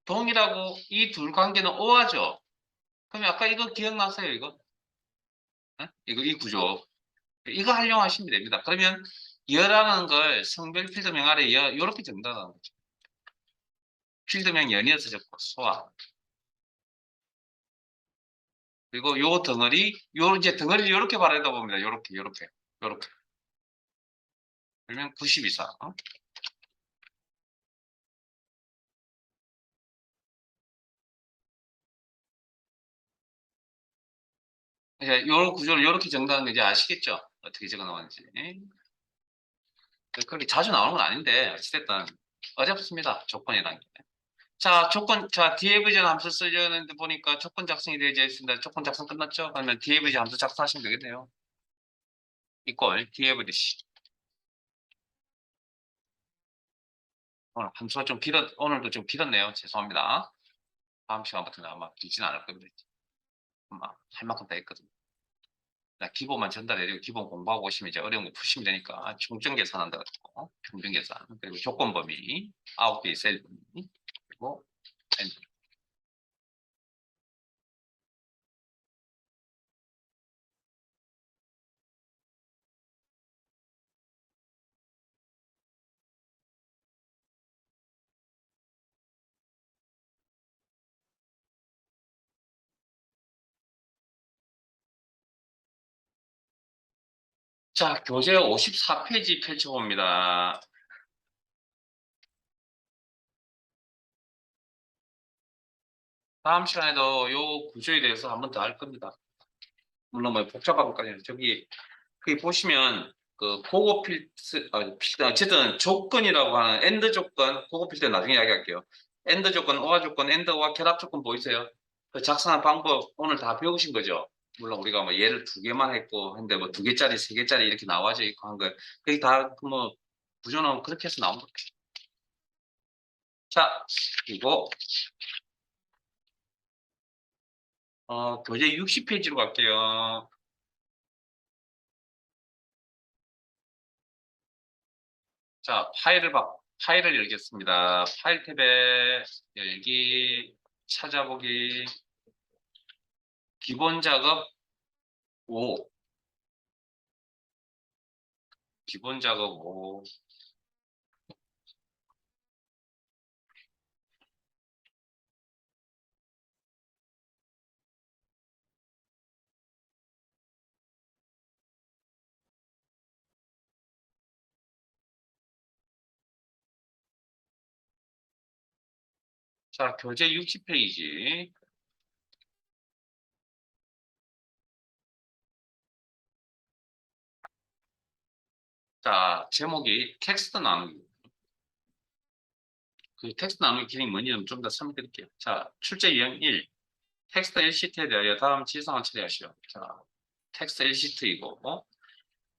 동일하고 이 둘 관계는 오하죠. 그럼 아까 이거 기억나세요? 이거? 네? 이 구조. 이거 활용하시면 됩니다. 그러면 여라는 걸 성별 필드명 아래 요렇게 적는다는 거죠. 필드명 연이어서 적고 소화. 그리고 요 덩어리, 이제 덩어리를 요렇게 바라다 봅니다. 요렇게. 그러면 90 이상. 이제 요 구조를 요렇게 정다는 거 이제 아시겠죠? 어떻게 적어 나왔는지. 그렇게 자주 나오는 건 아닌데, 어찌됐든 어렵습니다. 조건이란 게. 자, div전 함수 쓰려는데 보니까 조건 작성이 되어져 있습니다. 조건 작성 끝났죠? 그러면 divg 함수 작성하시면 되겠네요. 이꼴 divc. 오늘도 좀 길었네요. 죄송합니다. 다음 시간부터는 아마 길지는 않을 겁니다. 아마 할 만큼 다 했거든요. 기본만 전달해드리고 기본 공부하고 오시면 이제 어려운 거 푸시면 되니까 총점 계산한다 가지고 평균 계산 그리고 조건 범위 9개의 셀 범위 그리고 엔드. 자, 교재 54페이지 펼쳐봅니다. 다음 시간에도 요 구조에 대해서 한번 더 할 겁니다. 물론 뭐 복잡한 것까지는 거기 보시면 그 고급 필드, 어쨌든 조건이라고 하는 엔드 조건, 고급 필드 나중에 이야기할게요. 엔드 조건, 오화 조건, 엔드와 결합 조건 보이세요? 그 작성한 방법 오늘 다 배우신 거죠? 물론 우리가 뭐 예를 두 개만 했고 근데 뭐 두 개짜리, 세 개짜리 이렇게 나와져 있고 한 거, 그게 다 뭐 구조는 그렇게 해서 나온 거죠. 자, 그리고 교재 60페이지로 갈게요. 자, 파일을 열겠습니다. 파일 탭에 열기, 찾아보기, 기본 작업 5, 기본 작업 5. 자, 교재 60페이지. 자, 제목이 텍스트 나누기. 그 텍스트 나누기 기능이 뭔지는 좀 더 설명드릴게요. 자, 출제 유형 1. 텍스트 1시트에 대하여 다음 지시사항을 처리하시오. 자, 텍스트 1시트이고,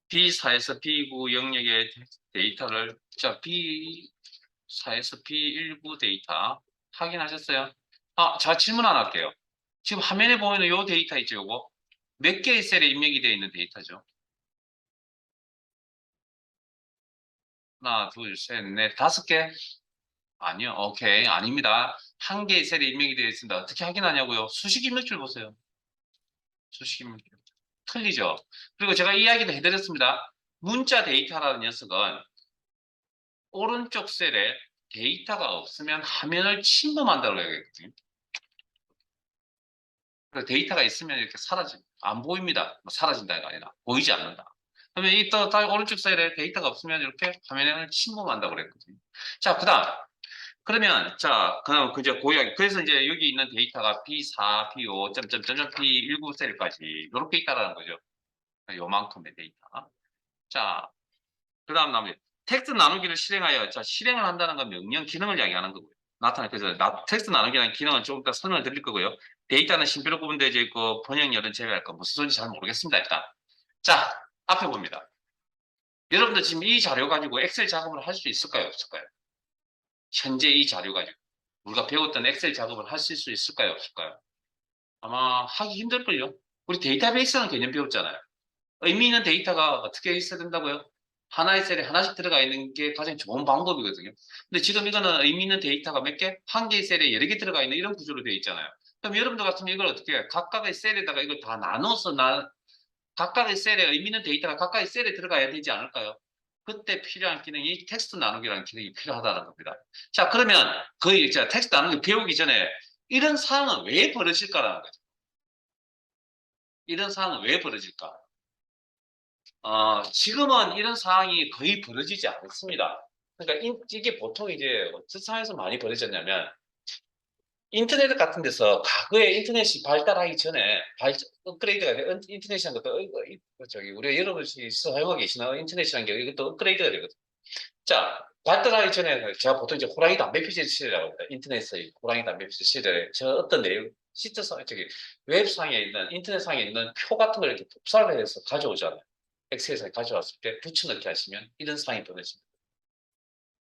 B4에서 B9 영역의 데이터를, 자, B4에서 B19 데이터 확인하셨어요? 자, 질문 하나 할게요. 지금 화면에 보이는 요 데이터 있죠, 요거? 몇 개의 셀에 입력이 되어 있는 데이터죠? 하나, 둘, 셋, 넷, 다섯 개? 아니요, 오케이, 아닙니다. 한 개의 셀에 입력이 되어 있습니다. 어떻게 확인하냐고요? 수식 입력줄 보세요. 수식 입력줄. 틀리죠? 그리고 제가 이야기도 해드렸습니다. 문자 데이터라는 녀석은 오른쪽 셀에 데이터가 없으면 화면을 침범한다고 해야겠거든요. 그래서 데이터가 있으면 이렇게 안 보입니다. 뭐 사라진다가 아니라 보이지 않는다. 그러면 이또 오른쪽 사이드에 데이터가 없으면 이렇게 화면을 침범한다고 그랬거든요. 자, 그러면 자, 그럼 그저 고양 그래서 이제 여기 있는 데이터가 B4, B5, 점점점 B19 셀까지 이렇게 있다라는 거죠. 요만큼의 데이터. 자, 그다음 나머지 텍스트 나누기를 실행하여 자, 실행을 한다는 건 명령 기능을 이야기하는 거고요. 그래서 텍스트 나누기라는 기능은 조금 이따 설명을 드릴 거고요. 데이터는 신비로 구분되어 있고 번역열은 제외할 거 무슨 소리인지 잘 모르겠습니다. 일단 자, 앞에 봅니다. 여러분들 지금 이 자료 가지고 엑셀 작업을 할 수 있을까요? 없을까요? 현재 이 자료 가지고 우리가 배웠던 엑셀 작업을 하실 수 있을까요? 없을까요? 아마 하기 힘들걸요. 우리 데이터베이스라는 개념 배웠잖아요. 의미 있는 데이터가 어떻게 있어야 된다고요? 하나의 셀에 하나씩 들어가 있는 게 가장 좋은 방법이거든요. 근데 지금 이거는 의미 있는 데이터가 몇 개? 한 개의 셀에 여러 개 들어가 있는 이런 구조로 되어 있잖아요. 그럼 여러분들 같으면 이걸 어떻게 해요? 각각의 셀에다가 이걸 다 나눠서 각각의 셀에 의미 있는 데이터가 각각의 셀에 들어가야 되지 않을까요? 그때 필요한 기능이 텍스트 나누기라는 기능이 필요하다는 겁니다. 자, 그러면 자, 텍스트 나누기 배우기 전에 이런 상황은 왜 벌어질까라는 거죠. 이런 상황은 왜 벌어질까? 지금은 이런 상황이 거의 벌어지지 않습니다. 그러니까 이게 보통 이제 어떤 상황에서 많이 벌어졌냐면 인터넷 같은 데서 과거에 인터넷이 발달하기 전에 업그레이드가 돼. 인터넷이라는 것도 저기 우리 여러분이 사용하고 계시는 인터넷이라는 게 이것도 업그레이드가 되거든요. 자, 발달하기 전에 제가 보통 이제 호랑이 담배 피지 시대라고 합니다. 인터넷의 호랑이 담배 피지 시대에 저 어떤 내용 시트상 저기 웹상에 있는 인터넷상에 있는 표 같은 걸 이렇게 복사를 해서 가져오잖아요. 엑셀에서 가져왔을 때 붙여넣기 하시면 이런 상황이 벌어집니다.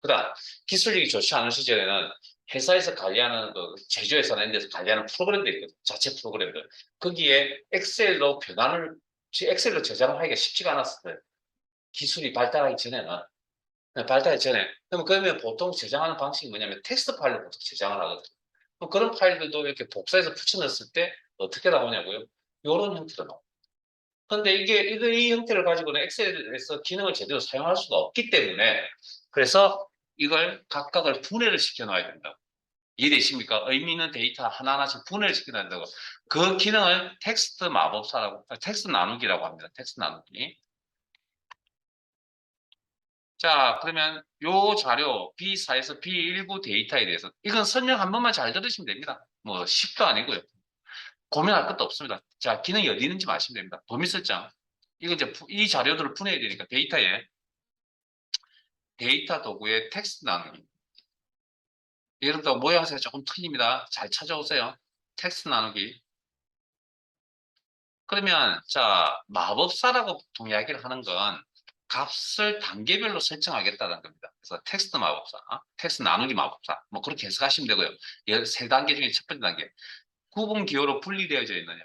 그다음 기술력이 좋지 않은 시절에는 회사에서 관리하는 제조회사나 이런 데서 관리하는 프로그램들이 있거든요. 자체 프로그램들. 거기에 엑셀로 저장을 하기가 쉽지가 않았어요. 기술이 발달하기 전에는. 발달 전에. 그러면 보통 저장하는 방식이 뭐냐면 텍스트 파일로 보통 저장을 하거든요. 그런 파일들도 이렇게 복사해서 붙여넣었을 때 어떻게 나오냐고요? 이런 형태로 나옵니다. 근데 이 형태를 가지고는 엑셀에서 기능을 제대로 사용할 수가 없기 때문에 그래서 이걸 각각을 분해를 시켜 놔야 된다. 이해되십니까? 의미 있는 데이터 하나하나씩 분해를 시켜 놔야 된다고. 그 기능을 텍스트 나누기라고 합니다. 텍스트 나누기. 자, 그러면 요 자료 B4에서 B19 데이터에 대해서 이건 설명 한 번만 잘 들으시면 됩니다. 뭐 10도 아니고요. 고민할 것도 없습니다. 자, 기능이 어디 있는지 아시면 됩니다. 범위 설정. 이거 이제 이 자료들을 분해야 되니까 데이터 도구에 텍스트 나누기. 예를 들어 모양새가 조금 틀립니다. 잘 찾아오세요. 텍스트 나누기. 그러면 자, 마법사라고 보통 이야기를 하는 건 값을 단계별로 설정하겠다는 겁니다. 그래서 텍스트 마법사, 텍스트 나누기 마법사, 뭐 그렇게 해석하시면 되고요. 세 단계 중에 첫 번째 단계. 구분 기호로 분리되어져 있느냐.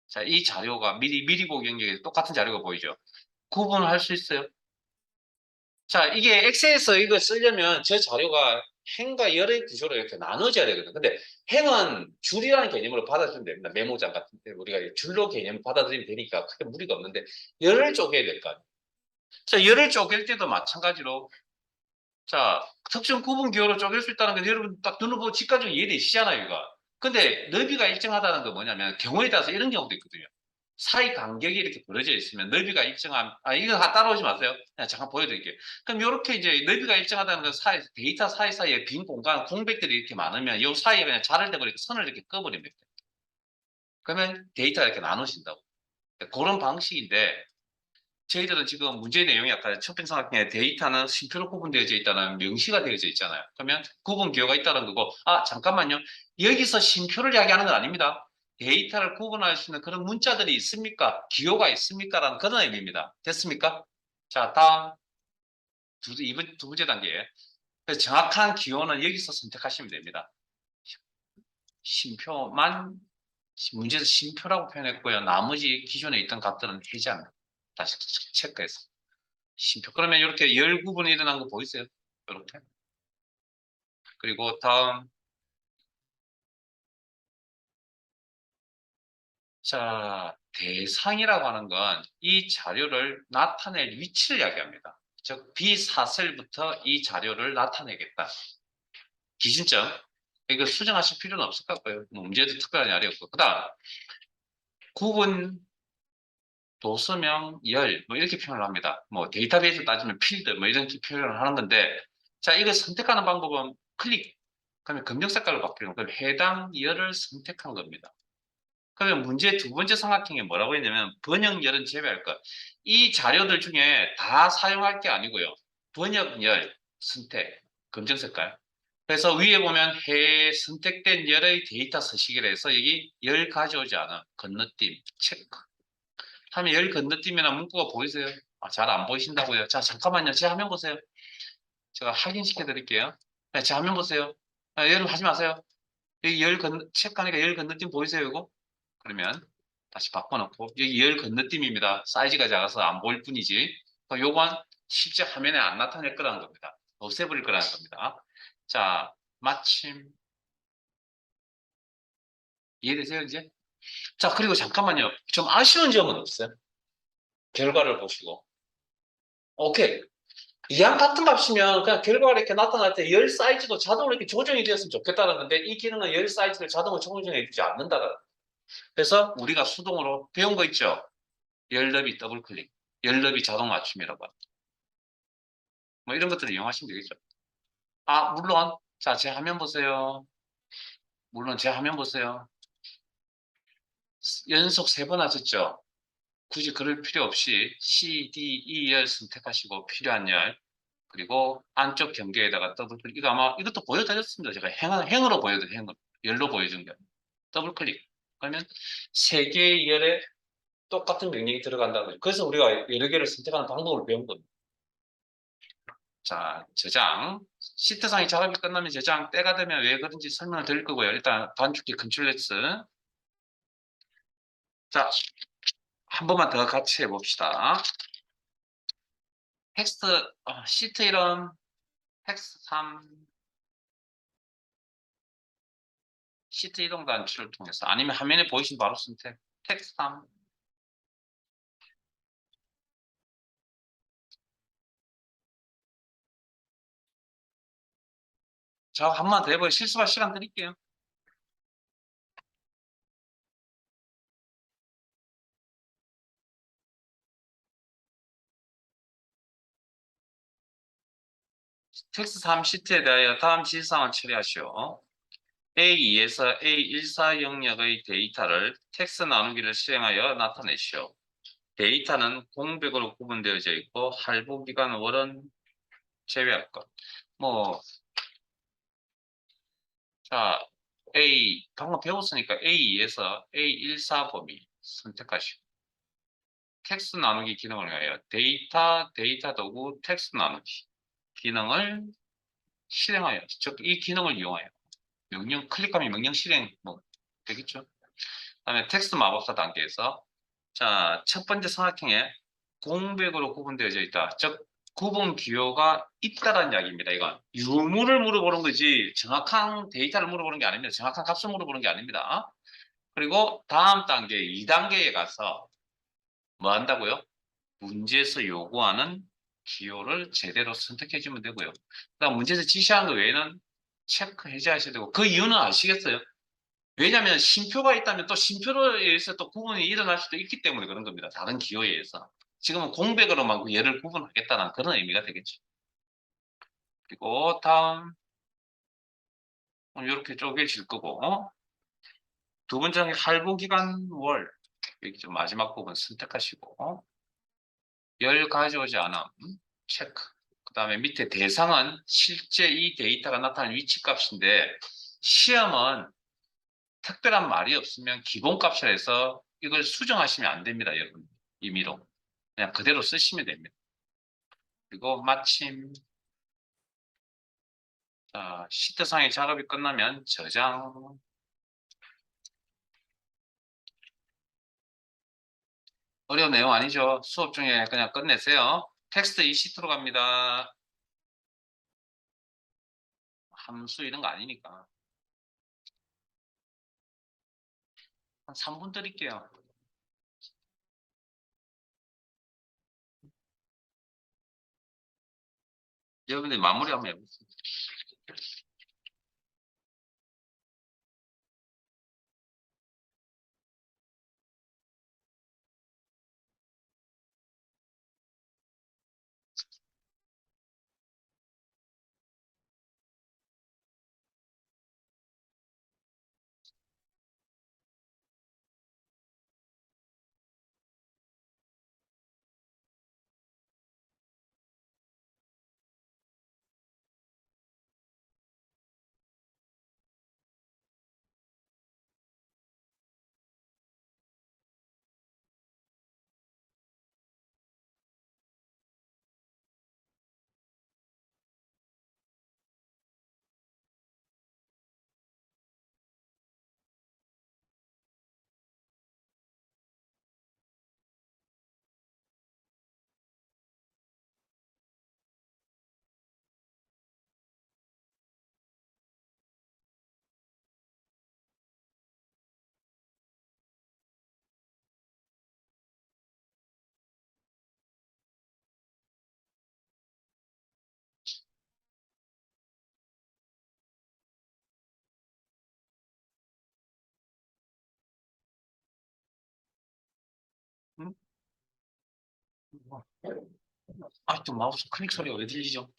자, 이 자료가 미리 보기 영역에 똑같은 자료가 보이죠. 구분을 할 수 있어요. 자, 이게 엑셀에서 이거 쓰려면 저 자료가 행과 열의 구조로 이렇게 나눠져야 되거든요. 근데 행은 줄이라는 개념으로 받아들이면 됩니다. 메모장 같은 데 우리가 줄로 개념을 받아들이면 되니까 크게 무리가 없는데 열을 쪼개야 될 거 아니에요. 자, 열을 쪼갤 때도 마찬가지로 자, 특정 구분 기호로 쪼갤 수 있다는 건 여러분 딱 눈으로 보고 직관적으로 이해되시잖아요, 이거. 근데 너비가 일정하다는 건 뭐냐면 경우에 따라서 이런 경우도 있거든요. 사이 간격이 이렇게 벌어져 있으면 너비가 일정한, 이거 다 따라오지 마세요. 그냥 잠깐 보여드릴게요. 그럼 이렇게 이제 너비가 일정하다는 건 데이터 사이사이에 빈 공간, 공백들이 이렇게 많으면 이 사이에 그냥 자를 대고 이렇게 선을 이렇게 꺼버립니다. 그러면 데이터가 이렇게 나누신다고. 그런 방식인데, 저희들은 지금 문제 내용이 아까 첫 번째 삼각형에 데이터는 쉼표로 구분되어져 있다는 명시가 되어져 있잖아요. 그러면 구분 기호가 있다는 거고, 잠깐만요. 여기서 쉼표를 이야기하는 건 아닙니다. 데이터를 구분할 수 있는 그런 문자들이 있습니까? 기호가 있습니까? 라는 그런 의미입니다. 됐습니까? 자, 다음 이번 두 번째 단계. 그래서 정확한 기호는 여기서 선택하시면 됩니다. 쉼표만 문제에서 쉼표라고 표현했고요. 나머지 기존에 있던 값들은 해제합니다. 다시 체크해서. 쉼표. 그러면 이렇게 열 구분이 일어난 거 보이세요? 이렇게. 그리고 다음. 자, 대상이라고 하는 건 이 자료를 나타낼 위치를 이야기합니다. 즉, B4셀부터 이 자료를 나타내겠다. 기준점. 이거 수정하실 필요는 없을 것 같고요. 뭐 문제도 특별한 날이 없고. 그 다음, 구분, 도서명, 열, 뭐 이렇게 표현을 합니다. 뭐 데이터베이스 따지면 필드, 뭐 이런 표현을 하는 건데, 자, 이걸 선택하는 방법은 클릭. 그러면 검정 색깔로 바뀌는 거예요. 해당 열을 선택한 겁니다. 그러면 문제 두 번째 삼각형에 뭐라고 했냐면 번역열은 제외할 것. 이 자료들 중에 다 사용할 게 아니고요. 번역열 선택, 검정 색깔. 그래서 위에 보면 해 선택된 열의 데이터 서식이라 해서 여기 열 가져오지 않은 건너뛰임 체크. 하면 열 건너뛰면이나 문구가 보이세요? 잘 안 보이신다고요? 자, 잠깐만요. 제 화면 보세요. 제가 확인시켜 드릴게요. 네, 제 화면 보세요. 열 하지 마세요. 여기 체크하니까 열 건너뛰임 보이세요, 이거? 그러면 다시 바꿔놓고 여기 열 건너뛰입니다. 사이즈가 작아서 안 보일 뿐이지. 요건 실제 화면에 안 나타낼 거라는 겁니다. 없애버릴 거라는 겁니다. 자, 마침 이해되세요, 이제? 자, 그리고 잠깐만요. 좀 아쉬운 점은 없어요? 결과를 보시고. 오케이. 이항 같은 값이면 그냥 결과가 이렇게 나타날 때 열 사이즈도 자동으로 이렇게 조정이 되었으면 좋겠다는 건데 이 기능은 열 사이즈를 자동으로 조정해 주지 않는다는. 그래서 우리가 수동으로 배운 거 있죠? 열 너비 더블 클릭, 열 너비 자동 맞춤이라고 합니다. 뭐 이런 것들을 이용하시면 되겠죠. 물론 자, 제 화면 보세요. 물론 제 화면 보세요. 연속 세 번 하셨죠? 굳이 그럴 필요 없이 C, D, E 열 선택하시고 필요한 열 그리고 안쪽 경계에다가 더블 클릭. 이거 아마 이것도 보여드렸습니다. 제가 행으로 보여드린 행으로 열로 보여준 거. 더블 클릭. 그러면 세 개의 열에 똑같은 명령이 들어간다는 거죠. 그래서 우리가 여러 개를 선택하는 방법을 배운 겁니다. 자, 저장. 시트상의 작업이 끝나면 저장, 때가 되면 왜 그런지 설명을 드릴 거고요. 일단 단축키 컨트롤 S. 자, 한 번만 더 같이 해봅시다. 텍스트, 시트 이름, 텍스트 3, 시트 이동 단추를 통해서 아니면 화면에 보이신 바로 선택, 텍스트 3. 자, 한 번 더 해보요. 실수할 시간 드릴게요. 텍스트 3 시트에 대하여 다음 지시사항을 처리하시오. A2에서 A14 영역의 데이터를 텍스트 나누기를 실행하여 나타내시오. 데이터는 공백으로 구분되어져 있고 할부기간 월은 제외할 것. 뭐, 자, 방금 배웠으니까 A2에서 A14 범위 선택하시고 텍스트 나누기 기능을 위하여 데이터 도구 텍스트 나누기 기능을 실행하여, 즉 이 기능을 이용하여 명령 클릭하면 명령 실행 뭐 되겠죠. 그다음에 텍스트 마법사 단계에서 자, 첫 번째 삼각형에 공백으로 구분되어져 있다. 즉 구분 기호가 있다라는 이야기입니다. 이건 유무를 물어보는 거지 정확한 데이터를 물어보는 게 아닙니다. 정확한 값을 물어보는 게 아닙니다. 그리고 다음 단계 2단계에 가서 뭐 한다고요? 문제에서 요구하는 기호를 제대로 선택해 주면 되고요. 그다음 문제에서 지시하는 것 외에는 체크 해제하셔야 되고 그 이유는 아시겠어요? 왜냐하면 쉼표가 있다면 또 쉼표에 의해서 또 구분이 일어날 수도 있기 때문에 그런 겁니다. 다른 기호에 의해서. 지금은 공백으로만 얘를 구분하겠다는 그런 의미가 되겠죠. 그리고 다음 이렇게 쪼개질 거고 두 번째 할부기간 월 여기 좀 마지막 부분 선택하시고 열 가져오지 않음 체크. 그 다음에 밑에 대상은 실제 이 데이터가 나타나는 위치 값인데 시험은 특별한 말이 없으면 기본값을 해서 이걸 수정하시면 안 됩니다, 여러분. 임의로. 그냥 그대로 쓰시면 됩니다. 그리고 마침 시트상의 작업이 끝나면 저장. 어려운 내용 아니죠? 수업 중에 그냥 끝내세요. 텍스트 이 시트로 갑니다. 함수 이런 거 아니니까. 한 3분 드릴게요. 여러분들 마무리 한번 해보세요. 응? 또 마우스 클릭 소리가 왜 들리죠?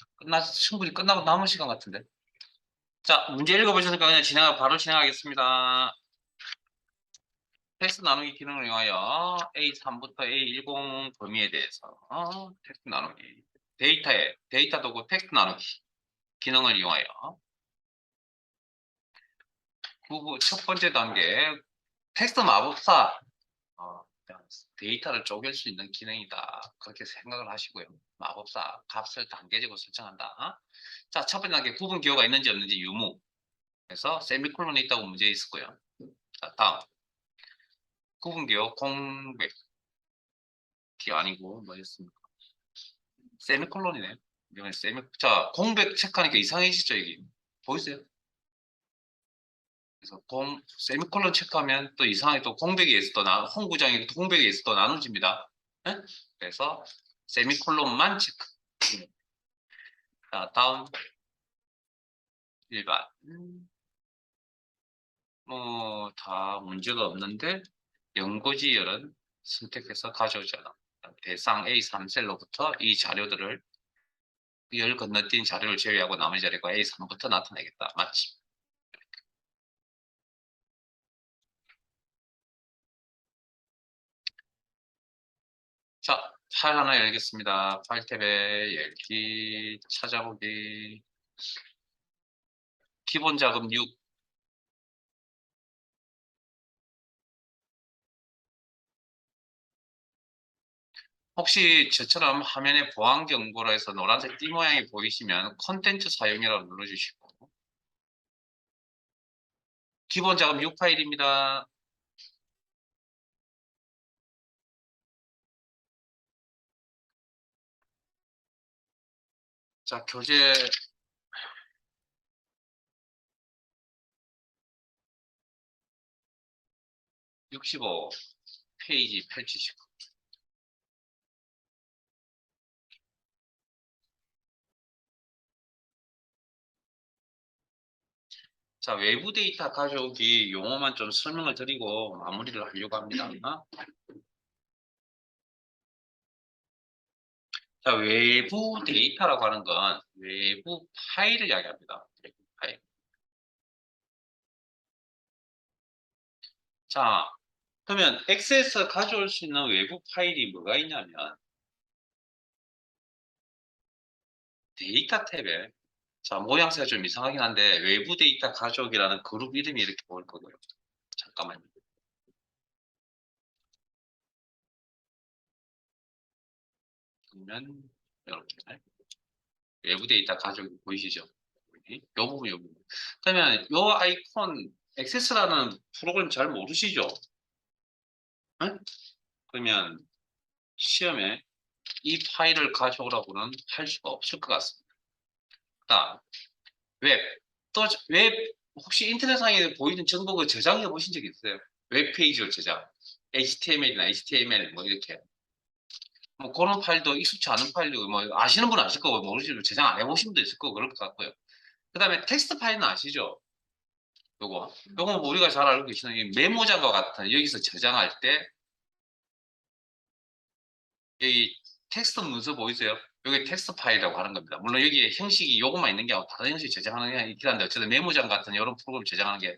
충분히 끝나고 남은 시간 같은데. 자, 문제 읽어보셨으니까 그냥 바로 진행하겠습니다. 텍스트 나누기 기능을 이용하여 A3부터 A10 범위에 대해서 텍스트 나누기 데이터 도구 텍스트 나누기 기능을 이용하여 첫 번째 단계 텍스트 마법사 데이터를 쪼갤 수 있는 기능이다. 그렇게 생각을 하시고요. 마법사 값을 단계적으로 설정한다. 자, 첫 번째 단계 구분 기호가 있는지 없는지 유무. 그래서 세미콜론이 있다고 문제 있었고요. 자, 다음 구분 기호 공백 기호 아니고 뭐였습니까? 세미콜론이네. 자, 공백 체크하니까 이상해지죠, 이게. 보이세요? 그래서 세미콜론 체크하면 또 이상하게 또 공백에 의해서 홍구장이 공백에 의해서 또 나눠집니다. 네? 그래서 세미콜론만 체크. 자, 다음 일반. 다 문제가 없는데 연고지열은 선택해서 가져오잖아. 대상 A3셀로부터 이 자료들을 열 건너뛴 자료를 제외하고 나머지 자료가 A3부터 나타내겠다. 맞지? 파일 하나 열겠습니다. 파일 탭에 열기, 찾아보기, 기본 자금 6. 혹시 저처럼 화면에 보안 경보라 해서 노란색 띠 모양이 보이시면 콘텐츠 사용이라고 눌러주시고, 기본 자금 6 파일입니다. 자, 교재 65 페이지 펼치시고. 자, 외부 데이터 가져오기 용어만 좀 설명을 드리고 마무리를 하려고 합니다. 자, 외부 데이터라고 하는 건 외부 파일을 이야기합니다. 외부 파일. 자, 그러면 엑셀에서 가져올 수 있는 외부 파일이 뭐가 있냐면 데이터 탭에, 자, 모양새가 좀 이상하긴 한데 외부 데이터 가져오기라는 그룹 이름이 이렇게 보일 거고요. 잠깐만요. 그러면 이렇게 외부 데이터 가져오기 보이시죠? 요 부분, 요 부분. 그러면 요 아이콘 액세스라는 프로그램 잘 모르시죠? 응? 그러면 시험에 이 파일을 가져오라고는 할 수가 없을 것 같습니다. 다음, 웹. 또 웹, 혹시 인터넷상에 보이는 정보 그 저장해 보신 적 있어요? 웹페이지로 저장. HTML이나 HTML 뭐 이렇게. 뭐 그런 파일도 익숙치 않은 파일이고 뭐 아시는 분은 아실 거고 모르시는 분 저장 안 해보신 분도 있을 거고 그럴 것 같고요. 그 다음에 텍스트 파일은 아시죠? 요거 뭐 우리가 잘 알고 계시는 이 메모장과 같은 여기서 저장할 때 여기 텍스트 문서 보이세요? 이게 텍스트 파일이라고 하는 겁니다. 물론 여기에 형식이 요것만 있는 게 아니고 다른 형식 저장하는 게 있긴 한데 어쨌든 메모장 같은 이런 프로그램 저장하는 게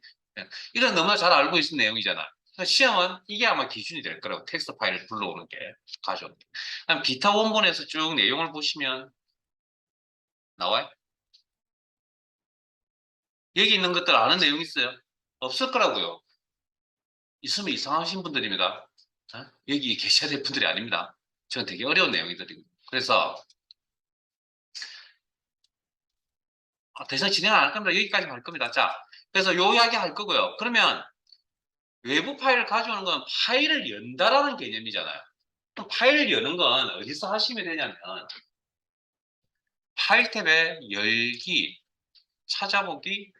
이런 너무나 잘 알고 있는 내용이잖아. 시험은 이게 아마 기준이 될 거라고 텍스트 파일을 불러오는 게 가져오는 게. 그럼 기타 원본에서 쭉 내용을 보시면 나와요? 여기 있는 것들 아는 내용 있어요? 없을 거라고요. 있으면 이상하신 분들입니다. 여기 계셔야 될 분들이 아닙니다. 저는 되게 어려운 내용이거든요. 그래서 더 이상 진행 안 할 겁니다. 여기까지 갈 겁니다. 자, 그래서 요 이야기 할 거고요. 그러면 외부 파일을 가져오는 건 파일을 연다라는 개념이잖아요. 그럼 파일을 여는 건 어디서 하시면 되냐면 파일 탭에 열기, 찾아보기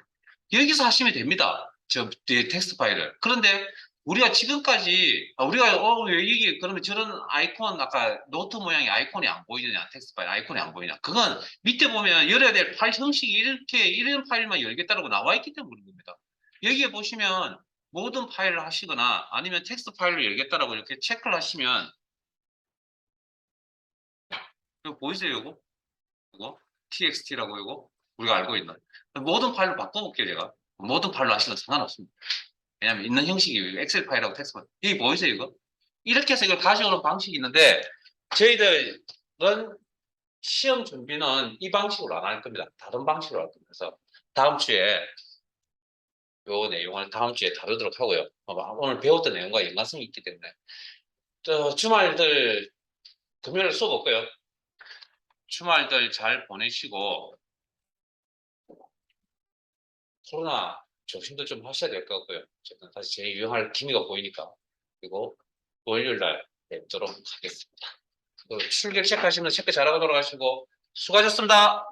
여기서 하시면 됩니다. 저 텍스트 파일을. 그런데 우리가 지금까지 우리가 여기 그러면 저런 아이콘 아까 노트 모양의 아이콘이 안 보이느냐 텍스트 파일 아이콘이 안 보이냐 그건 밑에 보면 열어야 될 파일 형식이 이렇게 이런 파일만 열겠다라고 나와 있기 때문에 그런 겁니다. 여기에 보시면 모든 파일을 하시거나 아니면 텍스트 파일을 열겠다라고 이렇게 체크를 하시면 이거 보이세요 이거 txt라고 이거 우리가 알고 있는 모든 파일로 바꿔볼게요 제가 모든 파일로 하시면 상관없습니다. 왜냐면 있는 형식이 엑셀 파일하고 텍스트 파일. 여기 보이세요, 이거? 이렇게 해서 이걸 가져오는 방식이 있는데, 저희들은 시험 준비는 이 방식으로 안 할 겁니다. 다른 방식으로 할 겁니다. 그래서 다음 주에 요 내용을 다음 주에 다루도록 하고요. 오늘 배웠던 내용과 연관성이 있기 때문에. 주말들, 금요일 수업 없고요. 주말들 잘 보내시고, 코로나 조심도 좀 하셔야 될 것 같고요. 어쨌든 다시 재유행할 기미가 보이니까. 그리고 월요일 날 뵙도록 하겠습니다. 출결 체크하시면 체크 잘하고 돌아가시고 수고하셨습니다.